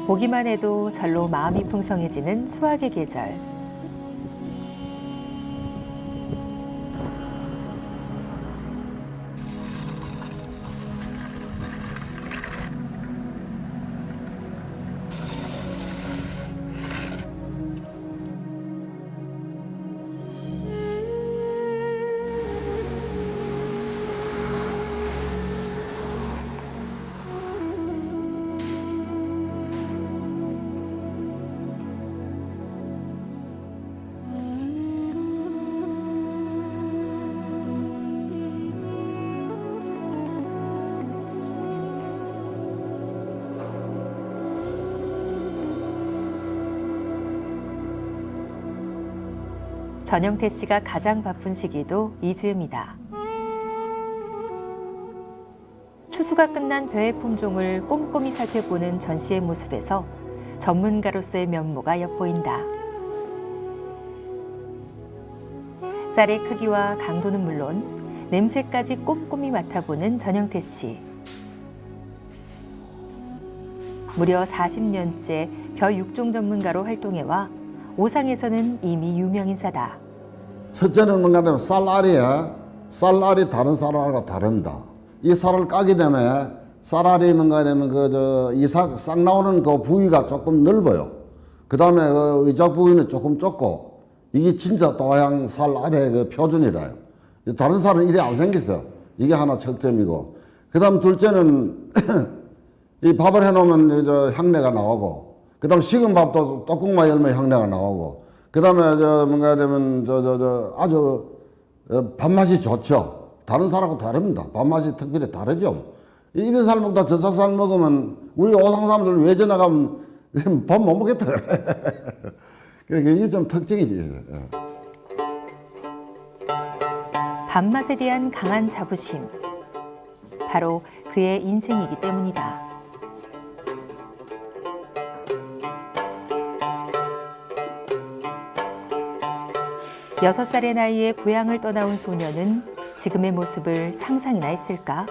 보기만 해도 절로 마음이 풍성해지는 수확의 계절. 전영태 씨가 가장 바쁜 시기도 이 즈음이다. 추수가 끝난 벼의 품종을 꼼꼼히 살펴보는 전 씨의 모습에서 전문가로서의 면모가 엿보인다. 쌀의 크기와 강도는 물론 냄새까지 꼼꼼히 맡아보는 전영태 씨. 무려 40년째 벼 육종 전문가로 활동해와 오상에서는 이미 유명인사다. 첫째는 뭔가 하면 쌀알이야. 쌀알이 다른 쌀알과 다릅니다. 이 쌀을 까게 되면 쌀알이 뭔가 하면 싹 나오는 그 부위가 조금 넓어요. 그 다음에 그 의자 부위는 조금 좁고, 이게 진짜 도양 쌀알의 그 표준이라요. 다른 쌀은 이래 안 생겼어요. 이게 하나 척점이고, 그 다음 둘째는 이 밥을 해놓으면 향내가 나오고, 그 다음 식은 밥도 뚜껑만 열면 향내가 나오고, 그 다음에 뭔가 되면 아주 밥맛이 좋죠. 다른 쌀하고 다릅니다. 밥맛이 특별히 다르죠. 이런 쌀 먹다 저 쌀 먹으면 우리 오상 사람들 외져 나가면 밥 못 먹겠다 그래. 그러니까 이게 좀 특징이지. 밥맛에 대한 강한 자부심. 바로 그의 인생이기 때문이다. 6살의 나이에 고향을 떠나온 소녀는 지금의 모습을 상상이나 했을까?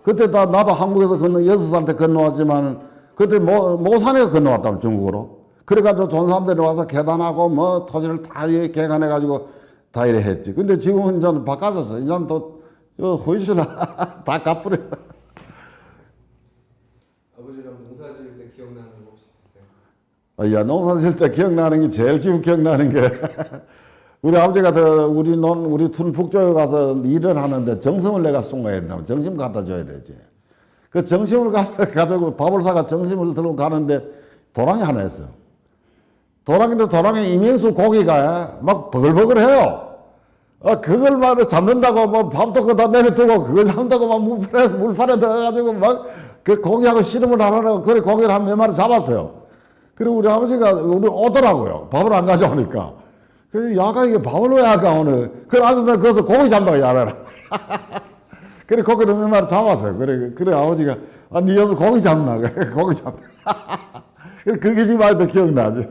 그때 나도 한국에서 6살 때 건너왔지만, 그때 모산에 건너왔다면 중국으로. 그래가지고 좋은 사람들이 와서 계단하고 뭐 토지를 다 개간해가지고 다 이래 했지. 근데 지금은 이제는 바꿔졌어. 이제는 또 허이시나 다 갚으려. 아버지랑 농사 지을 때 기억나는 거 혹시 있으세요? 야, 농사 지을 때 기억나는 게 제일 지금 기억나는 게 우리 아버지가 우리 둔북쪽에 가서 일을 하는데 정심을 내가 쏜거야 된다면 정심 갖다 줘야 되지. 그 정심을 가지고 밥을 사가 정심을 들고 가는데 도랑이 하나 있어요. 도랑인데 도랑에 이면수 고기가 막 버글버글해요. 그걸 막 잡는다고 뭐 밥도 거기다 내려두고 그거 잡는다고 막 물판에 들어가가지고 막 그 고기하고 씨름을 하라고 그래 고기를 한 몇 마리 잡았어요. 그리고 우리 아버지가 우리 오더라고요. 밥을 안 가져오니까. 그래, 야가 이게 밥을 왜 할까, 오늘. 그래, 아주 나 거기서 고기 잡는다고 야가라. 그래, 고기를 몇 마리 잡았어요. 그래, 아버지가, 니 여기서 고기 잡나? 그래, 고기 잡나? 그래, 그게 지금 아직도 기억나지.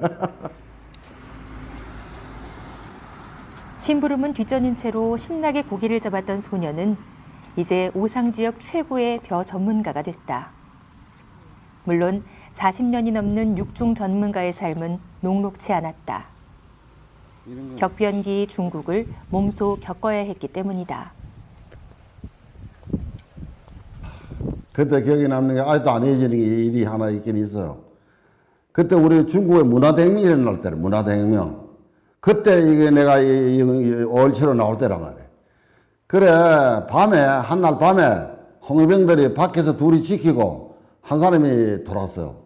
심부름은 뒷전인 채로 신나게 고기를 잡았던 소녀는 이제 오상 지역 최고의 벼 전문가가 됐다. 물론 40년이 넘는 육종 전문가의 삶은 녹록치 않았다. 격변기 중국을 몸소 겪어야 했기 때문이다. 그때 기억에 남는 게 아직도 안 잊어지는 게 일이 하나 있긴 있어요. 그때 우리 중국의 문화대혁명이 일어날 때는 문화대혁명. 그때 이게 내가 5.17로 나올 때란 말이에요. 그래, 한날 밤에 홍위병들이 밖에서 둘이 지키고 한 사람이 돌았어요.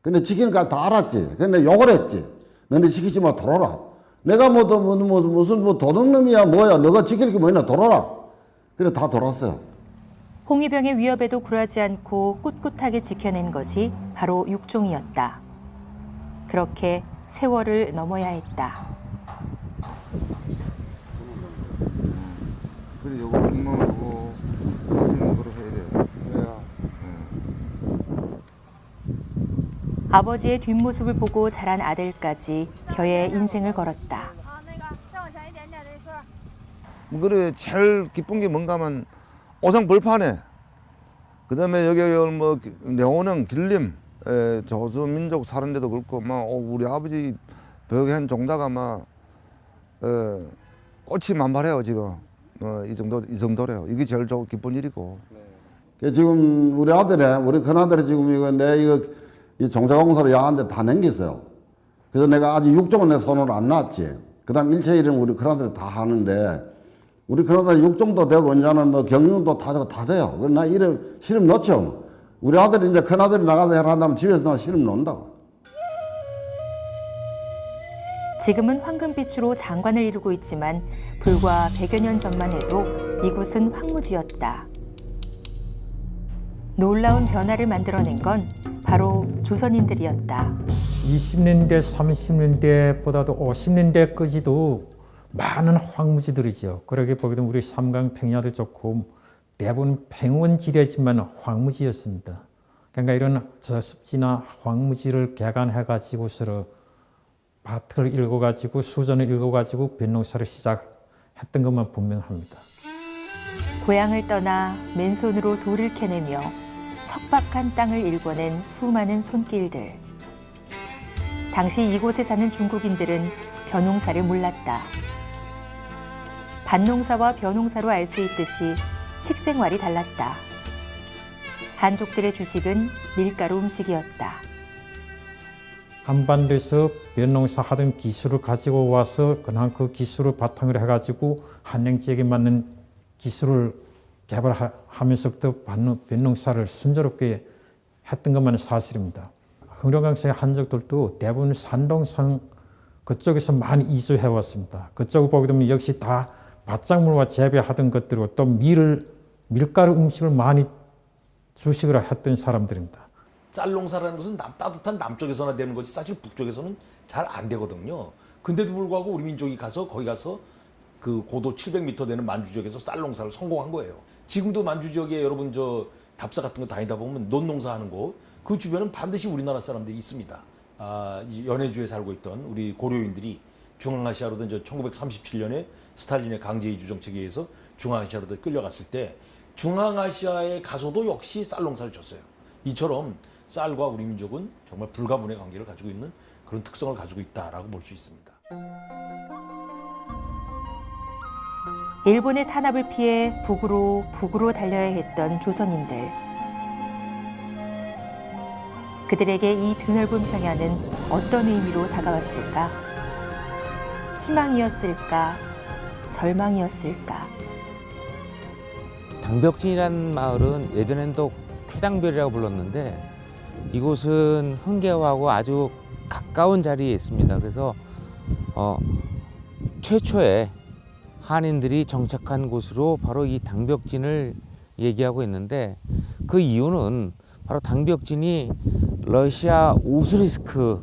근데 지키니까 다 알았지. 근데 욕을 했지. 너네 지키지 마, 돌아라. 내가 무슨 도둑놈이야, 뭐야. 너가 지킬 게 뭐냐, 돌아라. 그래, 다 돌았어요. 홍위병의 위협에도 굴하지 않고 꿋꿋하게 지켜낸 것이 바로 육종이었다. 그렇게 세월을 넘어야 했다. 그래, 요거 공무하고 맛있는 거로 해야 돼요. 그래요. 아버지의 뒷모습을 보고 자란 아들까지 벼의 인생을 걸었다. 그래, 제일 기쁜 게 뭔가 하면 오상 벌판에 그다음에 여기 뭐 내원형 길림 조수민족 사는 데도 그렇고 막 우리 아버지 벽에 한 종자가 막 꽃이 만발해요 지금. 이 정도래요. 이게 제일 기쁜 일이고. 지금 우리 큰아들이 지금 이 종자공사로 야간데 다 남겼어요. 그래서 내가 아직 6종은 내 손으로 안 놨지. 그 다음 일체 일은 우리 큰아들이 다 하는데, 우리 큰아들이 6종도 되고, 이제는 뭐 경륜도 다 되고 다 돼요. 그래서 나 시름 넣죠. 우리 아들이 이제 큰아들이 나가서 해라 한다면 집에서 나 시름 놓는다고. 지금은 황금빛으로 장관을 이루고 있지만 불과 100여 년 전만 해도 이곳은 황무지였다. 놀라운 변화를 만들어낸 건 바로 조선인들이었다. 20년대, 30년대보다도 50년대까지도 많은 황무지들이죠. 그러게 보게 되면 우리 삼강 평야도 좋고 대부분 평원지대지만 황무지였습니다. 그러니까 이런 저습지나 황무지를 개간해가지고서 밭을 읽어가지고 수전을 읽어가지고 벼농사를 시작했던 것만 분명합니다. 고향을 떠나 맨손으로 돌을 캐내며 척박한 땅을 일궈낸 수많은 손길들. 당시 이곳에 사는 중국인들은 벼농사를 몰랐다. 밭농사와 벼농사로 알 수 있듯이 식생활이 달랐다. 한족들의 주식은 밀가루 음식이었다. 한반도에서 벼농사 하던 기술을 가지고 와서 그냥 그 기술을 바탕으로 해가지고 한양 지역에 맞는 기술을 개발하면서부터 벼농사를 순조롭게 했던 것만은 사실입니다. 흥룡강성의 한족들도 대부분 산동성 그쪽에서 많이 이주해 왔습니다. 그쪽을 보게 되면 역시 다 밭작물과 재배하던 것들이고 또 밀가루 음식을 많이 주식으로 했던 사람들입니다. 쌀 농사라는 것은 따뜻한 남쪽에서나 되는 거지 사실 북쪽에서는 잘 안 되거든요. 근데도 불구하고 우리 민족이 거기 가서 그 고도 700m 되는 만주 지역에서 쌀 농사를 성공한 거예요. 지금도 만주 지역에 여러분 저 답사 같은 거 다니다 보면 논 농사하는 곳, 그 주변은 반드시 우리나라 사람들이 있습니다. 연해주에 살고 있던 우리 고려인들이 중앙아시아로든 저 1937년에 스탈린의 강제 이주 정책에 의해서 중앙아시아로 끌려갔을 때 중앙아시아에 가서도 역시 쌀 농사를 줬어요. 이처럼 쌀과 우리 민족은 정말 불가분의 관계를 가지고 있는 그런 특성을 가지고 있다라고 볼 수 있습니다. 일본의 탄압을 피해 북으로 달려야 했던 조선인들. 그들에게 이 드넓은 평야는 어떤 의미로 다가왔을까? 희망이었을까? 절망이었을까? 당벽진이라는 마을은 예전에는 또 쾌당별이라고 불렀는데 이곳은 흥계호하고 아주 가까운 자리에 있습니다. 그래서 최초의 한인들이 정착한 곳으로 바로 이 당벽진을 얘기하고 있는데 그 이유는 바로 당벽진이 러시아 우스리스크하고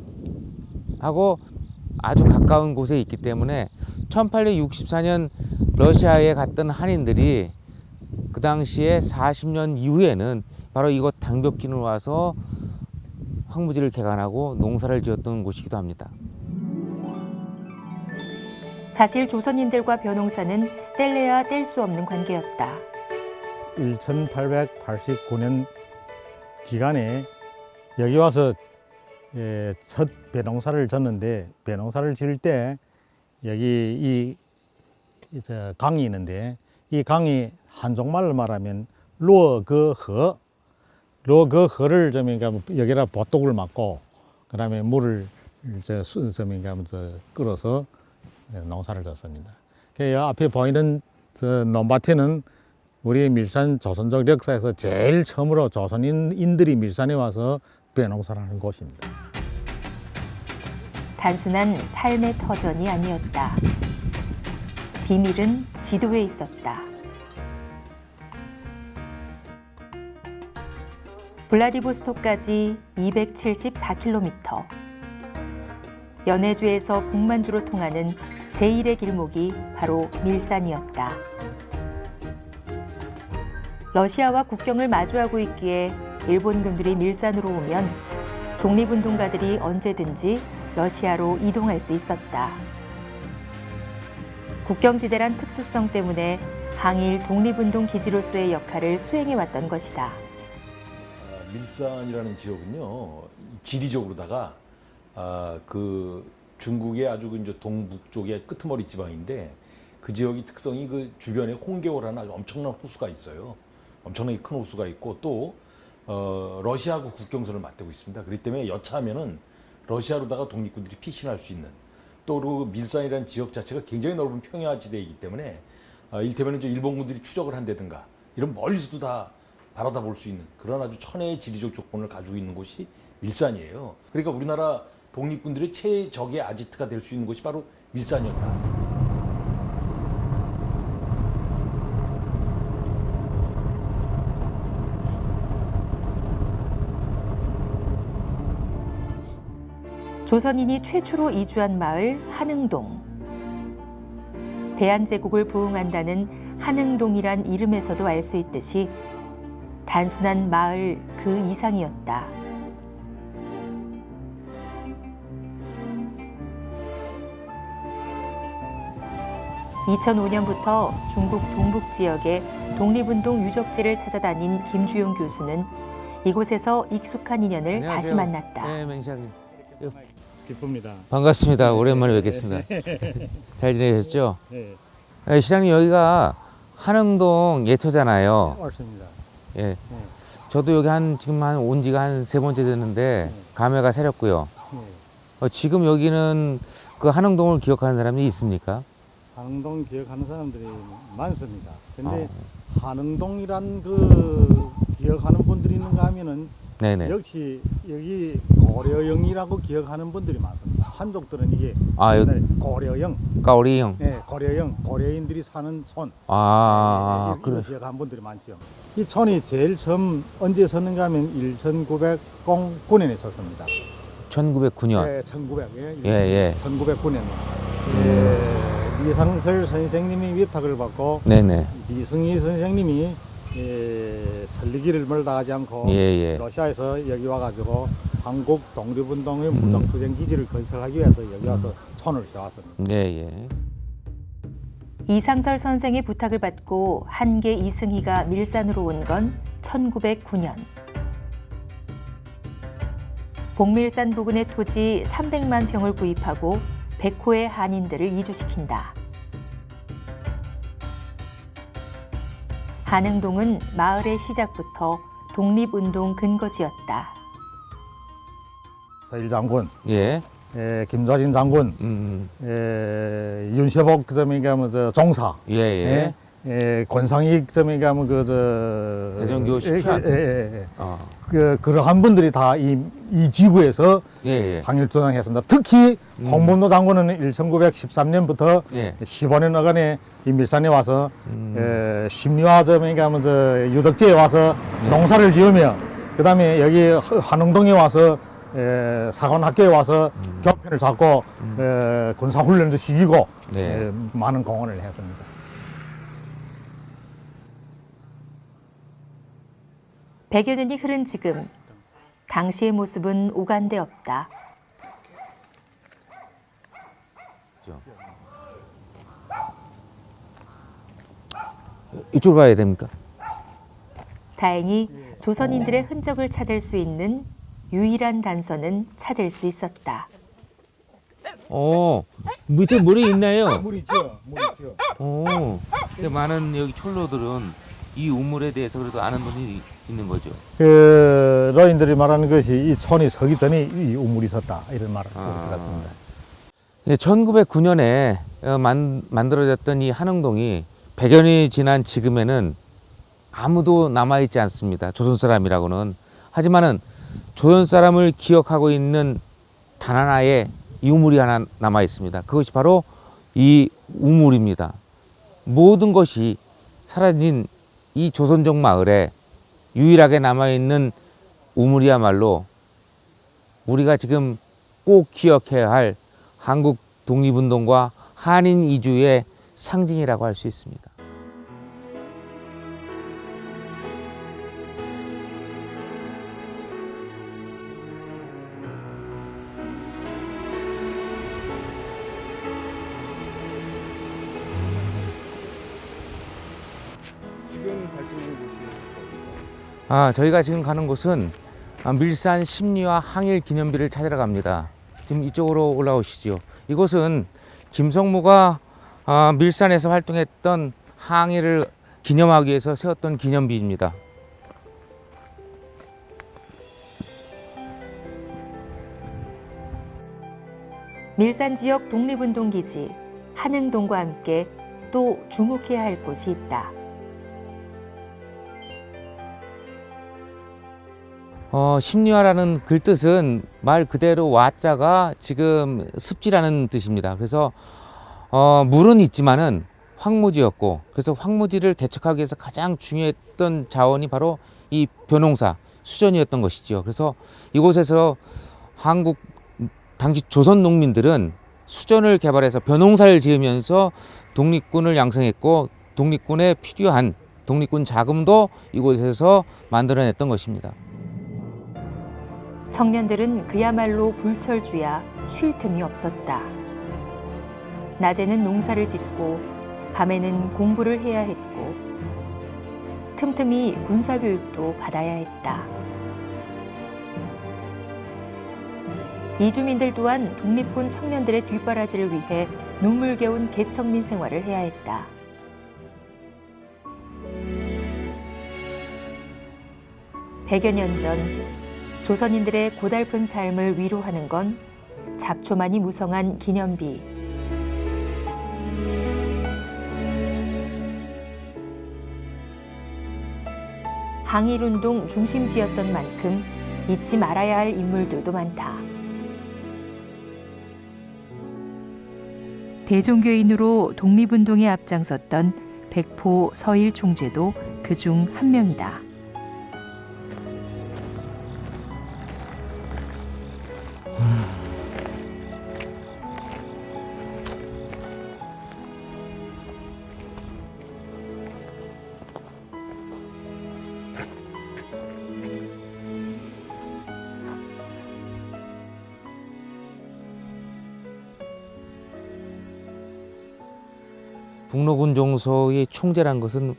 아주 가까운 곳에 있기 때문에 1864년 러시아에 갔던 한인들이 그 당시에 40년 이후에는 바로 이곳 당벽진으로 와서 황무지를 개간하고 농사를 지었던 곳이기도 합니다. 사실 조선인들과 벼농사는 뗄래야 뗄 수 없는 관계였다. 1889년 기간에 여기 와서 첫 벼농사를 졌는데 벼농사를 지을 때 여기 이 강이 있는데 이 강이 한족말로 말하면 로그허를 여기다 보뚝을 맞고 그다음에 물을 끌어서 농사를 졌습니다. 그 앞에 보이는 저 논밭에는 우리 밀산 조선족 역사에서 제일 처음으로 조선인들이 밀산에 와서 벼농사를 하는 곳입니다. 단순한 삶의 터전이 아니었다. 비밀은 지도에 있었다. 블라디보스토크까지 274km. 연해주에서 북만주로 통하는 제1의 길목이 바로 밀산이었다. 러시아와 국경을 마주하고 있기에 일본군들이 밀산으로 오면 독립운동가들이 언제든지 러시아로 이동할 수 있었다. 국경지대란 특수성 때문에 항일 독립운동 기지로서의 역할을 수행해왔던 것이다. 밀산이라는 지역은요, 지리적으로다가 그 중국의 아주 이제 동북쪽의 끄트머리 지방인데 그 지역이 특성이 그 주변에 홍계호라는 아주 엄청난 호수가 있어요. 엄청나게 큰 호수가 있고 또 러시아하고 국경선을 맞대고 있습니다. 그렇기 때문에 여차하면은 러시아로다가 독립군들이 피신할 수 있는 또 그 밀산이라는 지역 자체가 굉장히 넓은 평야지대이기 때문에 이를테면 이제 일본군들이 추적을 한다든가 이런 멀리서도 다 바라다 볼 수 있는 그런 아주 천혜의 지리적 조건을 가지고 있는 곳이 밀산이에요. 그러니까 우리나라 독립군들의 최적의 아지트가 될 수 있는 곳이 바로 밀산이었다. 조선인이 최초로 이주한 마을 한흥동. 대한제국을 부흥한다는 한흥동이란 이름에서도 알 수 있듯이 단순한 마을 그 이상이었다. (2005년부터) 중국 동북 지역의 독립운동 유적지를 찾아다닌 김주용 교수는 이곳에서 익숙한 인연을 다시 만났다. 네, 맹시장님. 기쁩니다. 반갑습니다. 오랜만에 뵙겠습니다. 잘 지내셨죠? 네, 네, 시장님 여기가 한흥동 예토잖아요. 맞습니다. 예. 저도 여기 지금 온 지가 한 3번째 됐는데 감회가 새롭고요. 네. 지금 여기는 그 한흥동을 기억하는 사람이 있습니까? 한흥동 기억하는 사람들이 많습니다. 근데 한흥동이란 그 기억하는 분들이 있는가 하면은 네네. 역시 여기 고려영이라고 기억하는 분들이 많습니다. 한족들은 이게 아, 여기 옛날에 고려영, 까오리형. 네, 고려영, 고려인들이 사는 촌. 그래. 이거 기억하는 분들이 많죠. 이 촌이 제일 처음 언제 섰는가 하면 1909년에 섰습니다. 1909년. 네, 1900. 예. 1909년. 이상설 선생님이 위탁을 받고 네네. 이승희 선생님이 천리길을 멀다하지 않고 예. 러시아에서 여기 와가지고 한국 독립운동의 무적투쟁 기지를 건설하기 위해서 여기 와서 촌을 세웠습니다. 예. 이상설 선생의 부탁을 받고 한계 이승희가 밀산으로 온 건 1909년. 복밀산 부근의 토지 300만 평을 구입하고 100호의 한인들을 이주시킨다. 한흥동은 마을의 시작부터 독립운동 근거지였다. 서일 장군, 예. 김좌진 장군, 윤세복 점인가 종사, 예. 권상익 점인가 대전교 시편. 그러한 분들이 다 이 지구에서 예. 항일투쟁했습니다. 특히 홍범도 장군은 1913년부터 예. 15년간의 이 밀산에 와서 심리화점인가 유덕지에 와서 농사를 지으며 그다음에 여기 한흥동에 와서 사관학교에 와서 교편을 잡고 군사훈련도 시키고 네. 많은 공헌을 했습니다. 백여 년이 흐른 지금 당시의 모습은 오간데 없다. 이쪽으로 가야 됩니까? 다행히 조선인들의 흔적을 찾을 수 있는 유일한 단서는 찾을 수 있었다. 밑에 물이 있나요? 물 있죠. 많은 여기 촌로들은 이 우물에 대해서 그래도 아는 분이 있는 거죠. 러인들이 말하는 것이 이 촌이 서기 전에 이 우물이 있었다 이런 말을 들었습니다. 1909년에 만들어졌던 이 한흥동이 100년이 지난 지금에는 아무도 남아있지 않습니다. 조선 사람이라고는. 하지만은 조선 사람을 기억하고 있는 단 하나의 이 우물이 하나 남아 있습니다. 그것이 바로 이 우물입니다. 모든 것이 사라진 이 조선족 마을에 유일하게 남아있는 우물이야말로 우리가 지금 꼭 기억해야 할 한국 독립운동과 한인 이주의 상징이라고 할 수 있습니다. 지금 가시는 곳이 저희가 지금 가는 곳은 밀산 심리와 항일 기념비를 찾으러 갑니다. 지금 이쪽으로 올라오시죠. 이곳은 김성무가 밀산에서 활동했던 항일을 기념하기 위해서 세웠던 기념비입니다. 밀산 지역 독립운동기지 한흥동과 함께 또 주목해야 할 곳이 있다. 심리화라는 글뜻은 말 그대로 와자가 지금 습지라는 뜻입니다. 그래서 물은 있지만은 황무지였고, 그래서 황무지를 대척하기 위해서 가장 중요했던 자원이 바로 이 벼농사, 수전이었던 것이죠. 그래서 이곳에서 한국 당시 조선 농민들은 수전을 개발해서 벼농사를 지으면서 독립군을 양성했고, 독립군에 필요한 독립군 자금도 이곳에서 만들어냈던 것입니다. 청년들은 그야말로 불철주야 쉴 틈이 없었다. 낮에는 농사를 짓고 밤에는 공부를 해야 했고 틈틈이 군사교육도 받아야 했다. 이주민들 또한 독립군 청년들의 뒷바라지를 위해 눈물겨운 개척민 생활을 해야 했다. 백여 년 전 조선인들의 고달픈 삶을 위로하는 건 잡초만이 무성한 기념비. 항일운동 중심지였던 만큼 잊지 말아야 할 인물들도 많다. 대종교인으로 독립운동에 앞장섰던 백포 서일 총재도 그중 한 명이다. 북로군 종소의 총재란 것은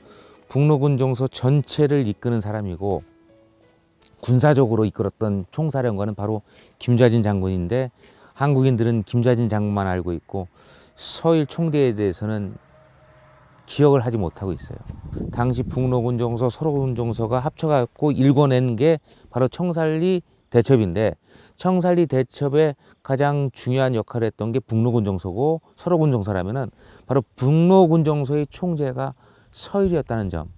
북로군 종소 전체를 이끄는 사람이고, 군사적으로 이끌었던 총사령관은 바로 김좌진 장군인데, 한국인들은 김좌진 장군만 알고 있고 서일 총대에 대해서는 기억을 하지 못하고 있어요. 당시 북로군 종소, 서로군 종소가 합쳐갖고 일궈낸 게 바로 청산리 대첩인데, 청산리 대첩에 가장 중요한 역할을 했던 게 북로군 종소고, 서로군 종소라면은 바로 북로군 종소의 총재가 서일이었다는 점,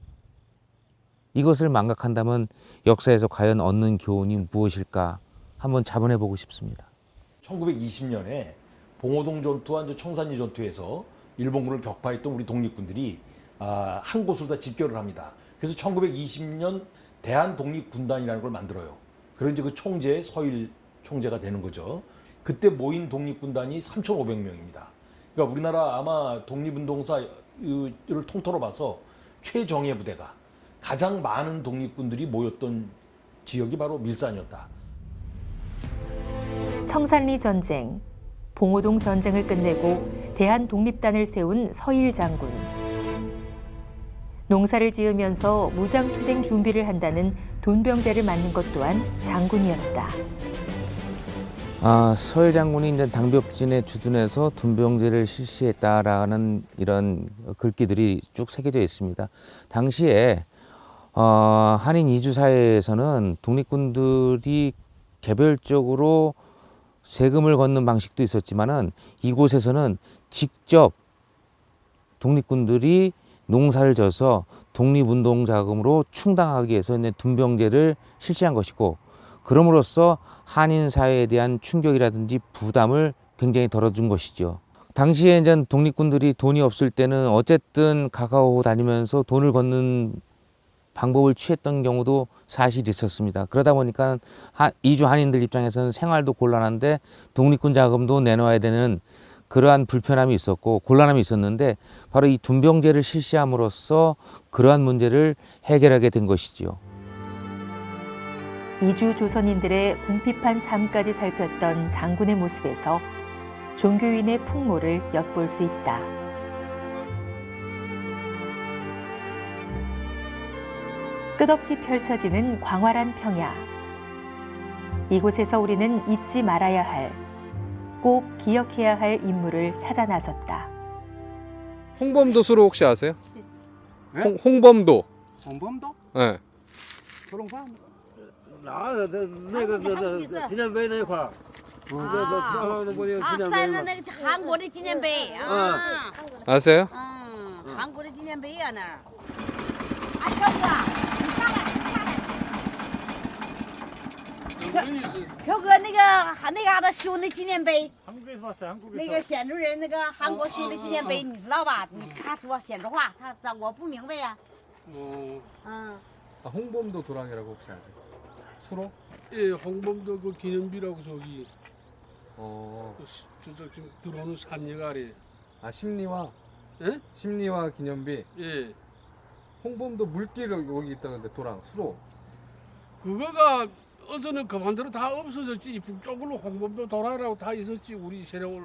이것을 망각한다면 역사에서 과연 얻는 교훈이 무엇일까 한번 자문해 보고 싶습니다. 1920년에 봉오동 전투와 청산리 전투에서 일본군을 격파했던 우리 독립군들이 한 곳으로 다 집결을 합니다. 그래서 1920년 대한독립군단이라는 걸 만들어요. 그래서 이제 그 총재의 서일 총재가 되는 거죠. 그때 모인 독립군단이 3,500명입니다. 그러니까 우리나라 아마 독립운동사를 통틀어 봐서 최정예 부대가 가장 많은 독립군들이 모였던 지역이 바로 밀산이었다. 청산리 전쟁, 봉오동 전쟁을 끝내고 대한독립단을 세운 서일 장군. 농사를 지으면서 무장투쟁 준비를 한다는 돈병대를 맡는 것 또한 장군이었다. 서일 장군이 이제 당벽진에 주둔해서 돈병제를 실시했다라는 이런 글귀들이 쭉 새겨져 있습니다. 당시에 한인 이주 사회에서는 독립군들이 개별적으로 세금을 걷는 방식도 있었지만은, 이곳에서는 직접 독립군들이 농사를 져서 독립운동 자금으로 충당하기 위해서 돈병제를 실시한 것이고, 그럼으로써 한인 사회에 대한 충격이라든지 부담을 굉장히 덜어준 것이죠. 당시에 이제 독립군들이 돈이 없을 때는 어쨌든 가까워 다니면서 돈을 걷는 방법을 취했던 경우도 사실 있었습니다. 그러다 보니까 이주 한인들 입장에서는 생활도 곤란한데 독립군 자금도 내놓아야 되는 그러한 불편함이 있었고 곤란함이 있었는데, 바로 이 돈병제를 실시함으로써 그러한 문제를 해결하게 된 것이지요. 이주 조선인들의 궁핍한 삶까지 살폈던 장군의 모습에서 종교인의 풍모를 엿볼 수 있다. 끝없이 펼쳐지는 광활한 평야. 이곳에서 우리는 잊지 말아야 할, 꼭 기억해야 할 인물을 찾아 나섰다. 홍범도 수로 혹시 아세요? 네? 홍범도. 홍범도? 네. 그런 거? 지난 배那块儿，晒的那个韩国的纪念碑啊， 아세요? 韩国的纪念碑啊那儿。啊，小哥，你上来，朴哥那个阿达修那纪念碑，那个显主人那个韩国修的纪念碑，你知道吧？你他说显着话，我不明白呀。 홍범도 도랑이라고 혹시 아세요? 수로? 예, 홍범도 그 기념비라고 저기 저쪽 지금 들어오는 산역 아래. 아 심리화. 예? 심리화 기념비. 예. 홍범도 물길 여기 있다는데 도랑 수로. 그거가 어제는 그만두로 다 없어졌지. 북쪽으로 홍범도 돌아라고 다 있었지. 우리 세력을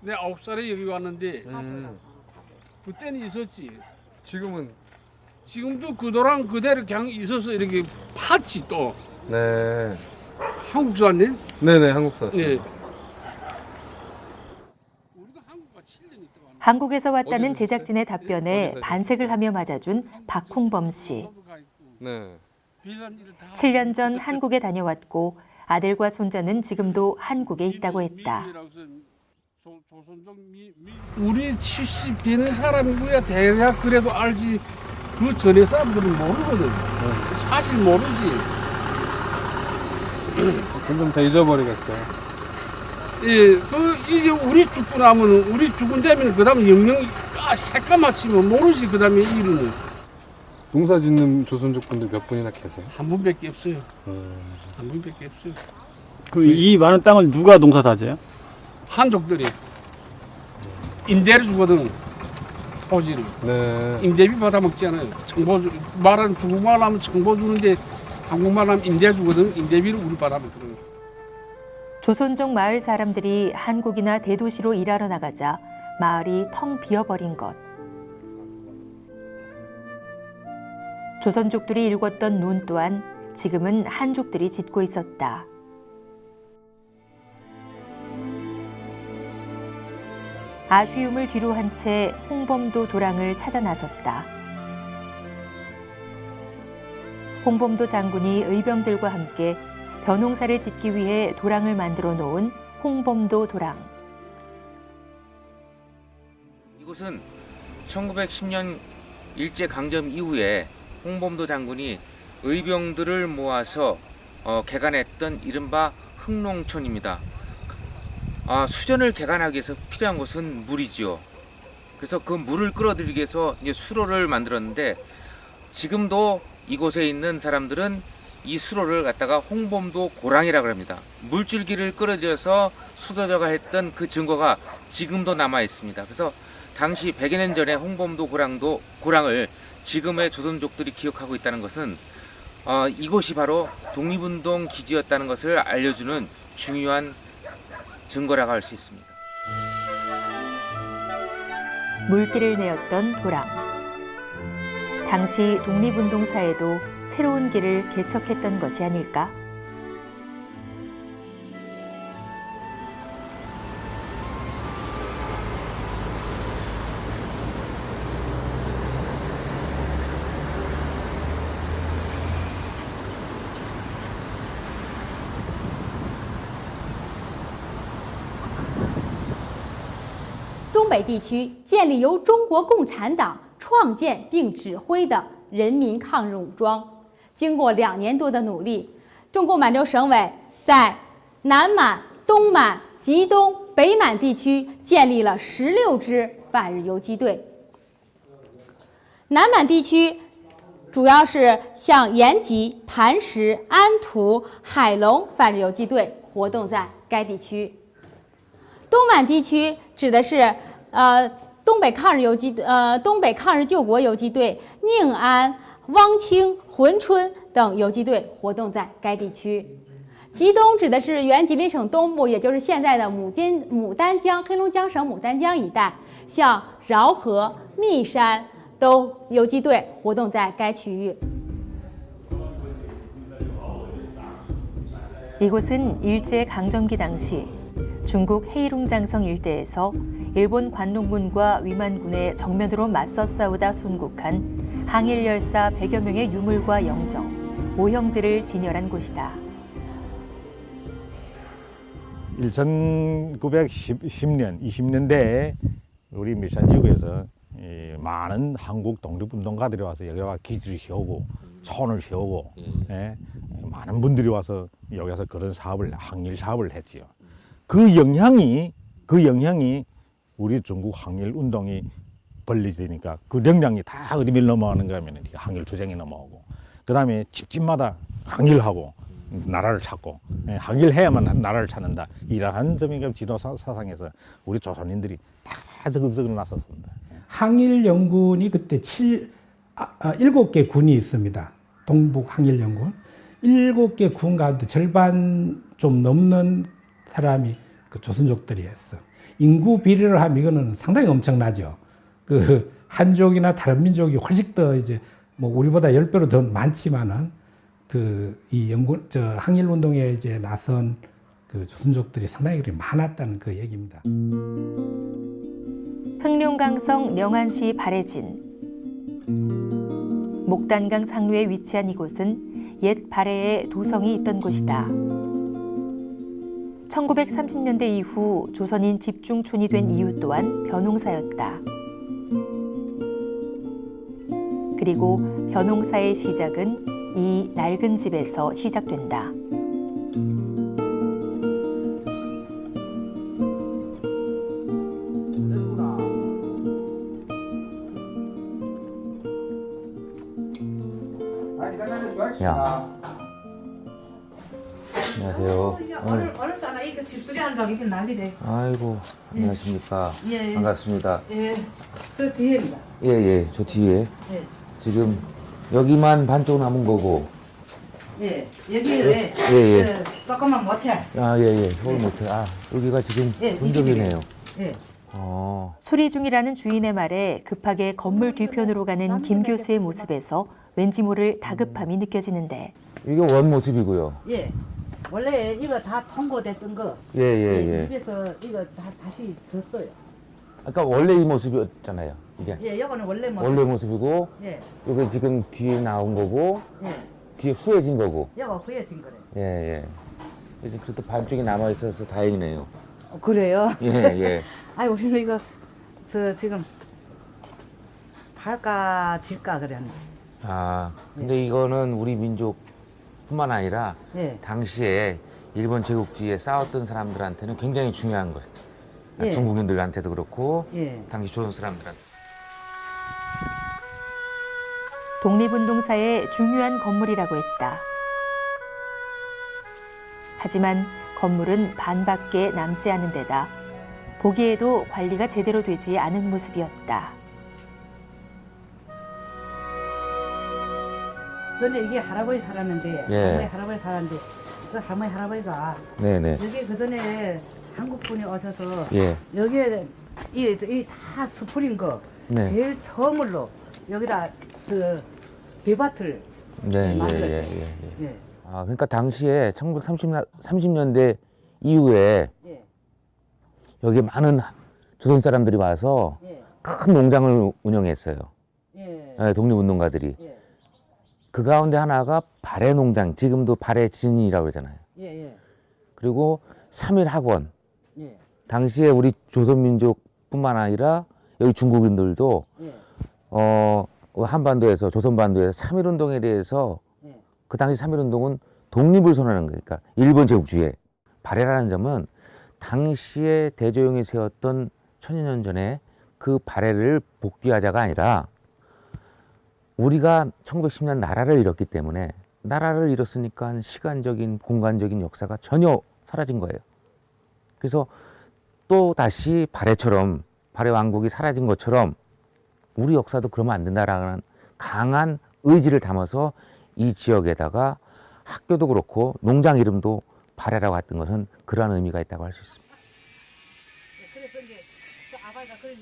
내 9살에 여기 왔는데 그때는 있었지. 지금은 지금도 그 도랑 그대로 그냥 있어서 이렇게 팠지 또. 네. 한국 사람네? 네네 한국 사람. 네. 한국에서 왔다는 어디서 제작진의 답변에 어디서 반색을 하며 맞아준 박홍범 씨. 네. 7년 전 한국에 다녀왔고 아들과 손자는 지금도 한국에 있다고 했다. 우리 70 되는 사람이고야 대략 그래도 알지. 그 전에 사람들은 모르거든. 사실 모르지. 점점 다 잊어버리겠어요. 예, 이제 우리 죽고 나면은 우리 죽은 다음에 그다음에 영영 색깔 맞히면 모르지. 그다음에 이름을 농사 짓는 조선족 분들 몇 분이나 계세요? 한 분밖에 없어요. 한 분밖에 없어요. 이 많은 땅을 누가 농사 다져요? 한족들이 임대를 주거든. 토지를. 네. 임대비 받아 먹잖아요. 정보 말하면 중국말 하면 정보 주는데 한국말 하면 임대 주거든. 임대비를 우리 받아 먹거든. 조선족 마을 사람들이 한국이나 대도시로 일하러 나가자 마을이 텅 비어버린 것. 조선족들이 일궜던 논 또한 지금은 한족들이 짓고 있었다. 아쉬움을 뒤로 한 채 홍범도 도랑을 찾아 나섰다. 홍범도 장군이 의병들과 함께 벼농사를 짓기 위해 도랑을 만들어 놓은 홍범도 도랑. 이곳은 1910년 일제강점 이후에 홍범도 장군이 의병들을 모아서 개간했던 이른바 흑농촌입니다. 수전을 개간하기 위해서 필요한 것은 물이지요. 그래서 그 물을 끌어들이기 위해서 이제 수로를 만들었는데 지금도 이곳에 있는 사람들은 이 수로를 갖다가 홍범도 고랑이라고 합니다. 물줄기를 끌어들여서 수도자가 했던 그 증거가 지금도 남아 있습니다. 그래서 당시 100여 년 전에 홍범도 고랑을 지금의 조선족들이 기억하고 있다는 것은 이곳이 바로 독립운동 기지였다는 것을 알려주는 중요한 증거라고 할 수 있습니다. 물길을 내었던 도랑. 당시 독립운동사에도 새로운 길을 개척했던 것이 아닐까?东北地区建立由中国共产党创建并指挥的人民抗日武装。经过2年多的努力，中共满洲省委在南满、东满、吉东、北满地区建立了16支反日游击队。南满地区主要是像延吉、磐石、安图、海龙反日游击队活动在该地区。东满地区指的是东北抗日救国游击队、宁安、汪清、珲春等游击队活动在该地区。吉东指的是原吉林省东部，也就是现在的牡丹江、黑龙江省牡丹江一带，像饶河、密山都游击队活动在该区域。 이곳은 일제 강점기 당시 중국 헤이룽장성 일대에서 일본 관농군과 위만군의 정면으로 맞서 싸우다 순국한 항일 열사 100여 명의 유물과 영정, 모형들을 진열한 곳이다. 1910년, 20년대에 우리 밀산 지구에서 많은 한국 독립운동가들이 와서 여기 와 기지를 세우고 촌을 세우고 많은 분들이 와서 여기서 그런 사업을, 항일 사업을 했지요. 그 영향이 우리 중국 항일 운동이 벌리되니까 그 역량이 다 어디 밀 넘어가는가 하면 항일 투쟁이 넘어오고, 그 다음에 집집마다 항일하고 나라를 찾고, 항일해야만 나라를 찾는다, 이러한 점이 지도 사상에서 우리 조선인들이 다 적극적으로 나섰습니다. 항일연군이 그때 7개 군이 있습니다. 동북 항일연군. 7개 군 가운데 절반 좀 넘는 사람이 그 조선족들이었어. 인구 비례를 하면 이거는 상당히 엄청나죠. 그 한족이나 다른 민족이 훨씬 더 이제 뭐 우리보다 10배로 더 많지만은 그 이 항일 운동에 이제 나선 그 조선족들이 상당히 많았다는 그 얘기입니다. 흑룡강성 영안시 발해진. 목단강 상류에 위치한 이곳은 옛 발해의 도성이 있던 곳이다. 1930년대 이후 조선인 집중촌이 된 이유 또한 벼농사였다. 그리고 벼농사의 시작은 이 낡은 집에서 시작된다. 야. 안녕하세요. 어렸어 나 이거 집수리 한다고 이렇게 난리래. 아이고, 안녕하십니까. 예. 반갑습니다. 예. 저 뒤에입니다. 예, 저 뒤에. 예. 지금 여기만 반쪽 남은 거고. 예. 여기에 예. 조그만 모텔. 아, 예. 서울 모텔. 아, 여기가 지금 본적이네요. 예. 수리 중이라는 주인의 말에 급하게 건물 뒤편으로 가는 김 교수의 모습에서 왠지 모를 다급함이 느껴지는데. 이게 원 모습이고요. 예. 원래 이거 다 통보됐던 거. 예. 집에서 이거 다시 줬어요. 아까 원래 이 모습이었잖아요. 이게. 예, 이거는 원래 모습. 원래 모습이고. 예. 이거 지금 뒤에 나온 거고. 예. 뒤에 후해진 거고. 이거 후해진 거래. 예. 이제 그래도 반쪽이 남아 있어서 다행이네요. 그래요? 예. 아니 우리는 이거 저 지금 팔까 질까 그랬는데. 아, 근데 이거는 우리 민족뿐만 아니라 당시에 일본 제국주의에 싸웠던 사람들한테는 굉장히 중요한 거예요. 예. 중국인들한테도 그렇고 예. 당시 조선 사람들한테. 독립운동사의 중요한 건물이라고 했다. 하지만 건물은 반밖에 남지 않은 데다 보기에도 관리가 제대로 되지 않은 모습이었다. 전에 이게 할아버지 살았는데, 예. 할머니 살았는데, 그 할머니 할아버지가 네네. 여기 그 전에 한국 분이 오셔서 예. 여기에 이 다 수풀인 거 네. 제일 처음으로 여기다 그 비밭을 만들었어요. 예. 아, 그러니까 당시에 1930년대 이후에 여기 많은 조선 사람들이 와서 큰 농장을 운영했어요. 독립운동가들이. 그 가운데 하나가 발해농장, 지금도 발해진이라고 그러잖아요. 그리고 3일 학원. 당시에 우리 조선민족뿐만 아니라 여기 중국인들도 한반도에서, 조선반도에서 3.1운동에 대해서 그 당시 3.1운동은 독립을 선언하는 거니까 일본 제국주의에. 발해라는 점은 당시에 대조영이 세웠던 1000년 전에 그 발해를 복귀하자가 아니라 우리가 1910년 나라를 잃었기 때문에 나라를 잃었으니까 시간적인 공간적인 역사가 전혀 사라진 거예요. 그래서 또 다시 발해처럼, 발해 왕국이 사라진 것처럼 우리 역사도 그러면 안 된다라는 강한 의지를 담아서 이 지역에다가 학교도 그렇고 농장 이름도 발해라고 했던 것은 그러한 의미가 있다고 할 수 있습니다.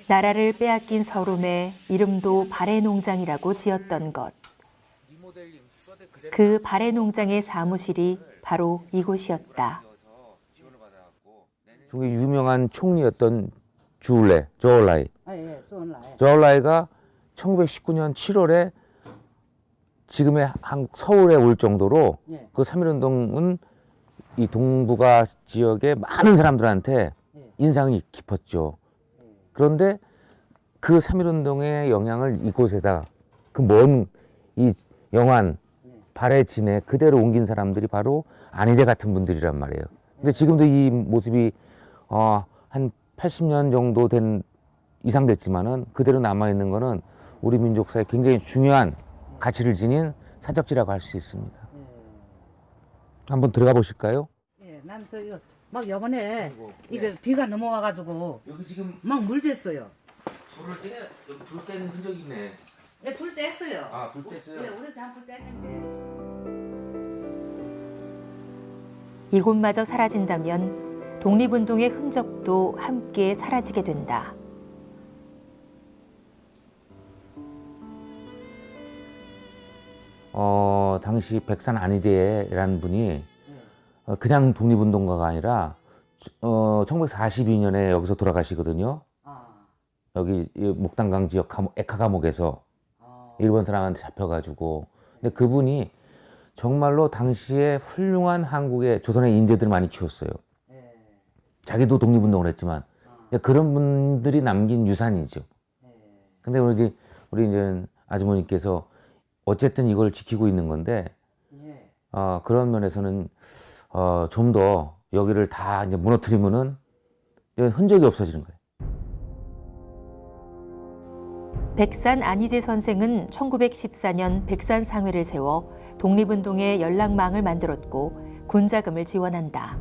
나라를 빼앗긴 서름에 이름도 발해농장이라고 지었던 것. 그 발해 농장의 사무실이 바로 이곳이었다. 중국 유명한 총리였던 조얼라이. 조얼라이가 1919년 7월에 지금의 서울에 올 정도로 그 3.1운동은 이 동북아 지역의 많은 사람들한테 인상이 깊었죠. 그런데 그 3.1운동의 영향을 이곳에다 그 먼 이 영안 발해 진에 그대로 옮긴 사람들이 바로 안희재 같은 분들이란 말이에요. 근데 지금도 이 모습이 한 80년 정도 이상 됐지만은 그대로 남아있는 거는 우리 민족사에 굉장히 중요한 가치를 지닌 사적지라고 할 수 있습니다. 한번 들어가 보실까요? 예, 난 저 이거 막 요번에 이거 비가 넘어와가지고 여기 지금 막 물 졌어요. 불 때는 흔적이 있네. 예, 불 뗐어요. 아, 불 뗐어요? 예, 우리 잠불 뗐는데. 이곳마저 사라진다면 독립운동의 흔적도 함께 사라지게 된다. 당시 백산 안희재라는 분이 그냥 독립운동가가 아니라 1942년에 여기서 돌아가시거든요. 여기 목단강 지역 액화 감옥에서 일본 사람한테 잡혀가지고. 근데 그분이 정말로 당시에 훌륭한 한국의 조선의 인재들을 많이 키웠어요. 자기도 독립운동을 했지만 그런 분들이 남긴 유산이죠. 근데 우리 이제 아주머니께서 어쨌든 이걸 지키고 있는 건데 그런 면에서는 좀 더 여기를 다 이제 무너뜨리면은 흔적이 없어지는 거예요. 백산 안희재 선생은 1914년 백산상회를 세워 독립운동의 연락망을 만들었고 군자금을 지원한다.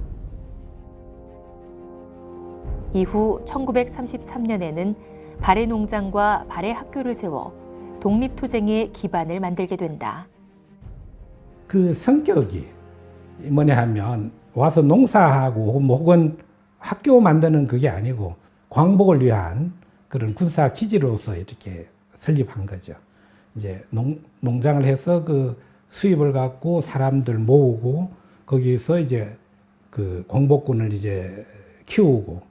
이후 1933년에는 발해 농장과 발해 학교를 세워 독립투쟁의 기반을 만들게 된다. 그 성격이 뭐냐 하면 와서 농사하고 혹은 학교 만드는 그게 아니고 광복을 위한 그런 군사 기지로서 이렇게 설립한 거죠. 이제 농장을 해서 그 수입을 갖고 사람들 모으고 거기서 이제 그 광복군을 이제 키우고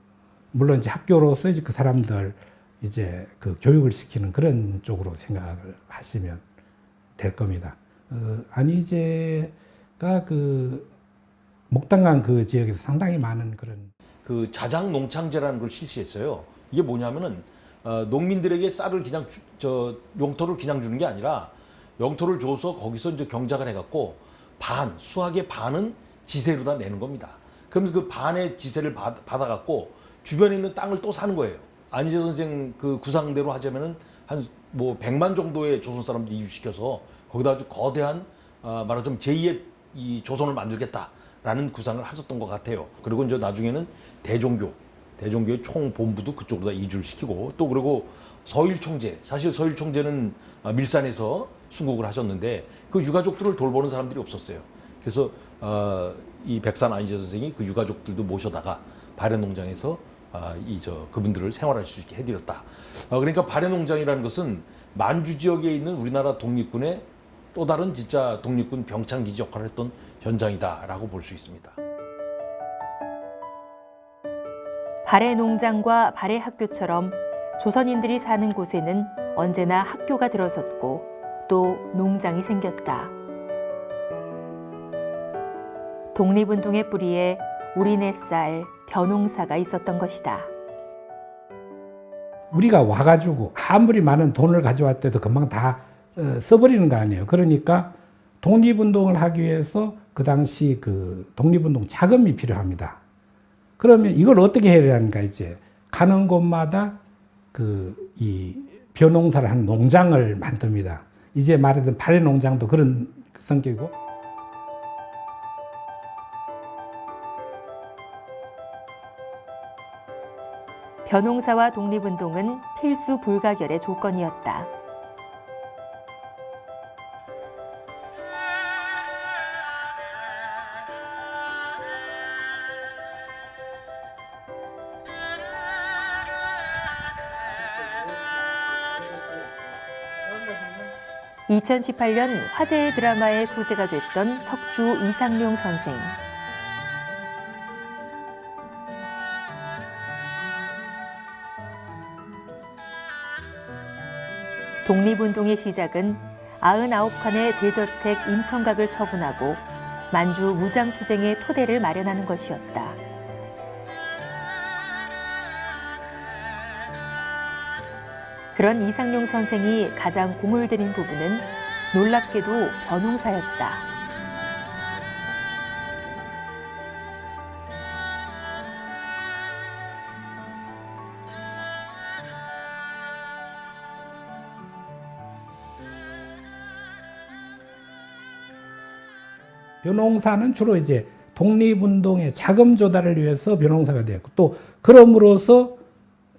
물론 이제 학교로서 이제 그 사람들 이제 그 교육을 시키는 그런 쪽으로 생각을 하시면 될 겁니다. 안희재가 그 목단강 그 지역에서 상당히 많은 그런 그 자장 농창제라는 걸 실시했어요. 이게 뭐냐면은 농민들에게 쌀을 그냥 영토를 그냥 주는 게 아니라 영토를 줘서 거기서 이제 경작을 해갖고 수확의 반은 지세로다 내는 겁니다. 그러면서 그 반의 지세를 받아갖고 주변에 있는 땅을 또 사는 거예요. 안희재 선생 그 구상대로 하자면은 한 뭐 100만 정도의 조선 사람들이 이주시켜서 거기다 아주 거대한 말하자면 제2의 이 조선을 만들겠다라는 구상을 하셨던 것 같아요. 그리고 이제 나중에는 대종교의 총본부도 그쪽으로 다 이주를 시키고 또 그리고 서일총재, 사실 서일총재는 밀산에서 순국을 하셨는데 그 유가족들을 돌보는 사람들이 없었어요. 그래서 이 백산 안희재 선생이 그 유가족들도 모셔다가 발해 농장에서 그분들을 생활할 수 있게 해드렸다. 그러니까 발해 농장이라는 것은 만주 지역에 있는 우리나라 독립군의 또 다른 진짜 독립군 병창기지 역할을 했던 현장이다라고 볼 수 있습니다. 발해 농장과 발해 학교처럼 조선인들이 사는 곳에는 언제나 학교가 들어섰고 또 농장이 생겼다. 독립운동의 뿌리에 우리네 쌀, 벼농사가 있었던 것이다. 우리가 와가지고 아무리 많은 돈을 가져왔대도 금방 다 써버리는 거 아니에요. 그러니까 독립운동을 하기 위해서 그 당시 그 독립운동 자금이 필요합니다. 그러면 이걸 어떻게 해야 되는가 이제 가는 곳마다 이 벼농사를 하는 농장을 만듭니다. 이제 말하던 발해 농장도 그런 성격이고. 벼농사와 독립운동은 필수 불가결의 조건이었다. 2018년 화제의 드라마의 소재가 됐던 석주 이상룡 선생. 독립운동의 시작은 99칸의 대저택 임청각을 처분하고 만주 무장투쟁의 토대를 마련하는 것이었다. 그런 이상룡 선생이 가장 공을 들인 부분은 놀랍게도 벼농사였다. 벼농사는 주로 이제 독립운동의 자금 조달을 위해서 벼농사가 되었고, 또 그럼으로써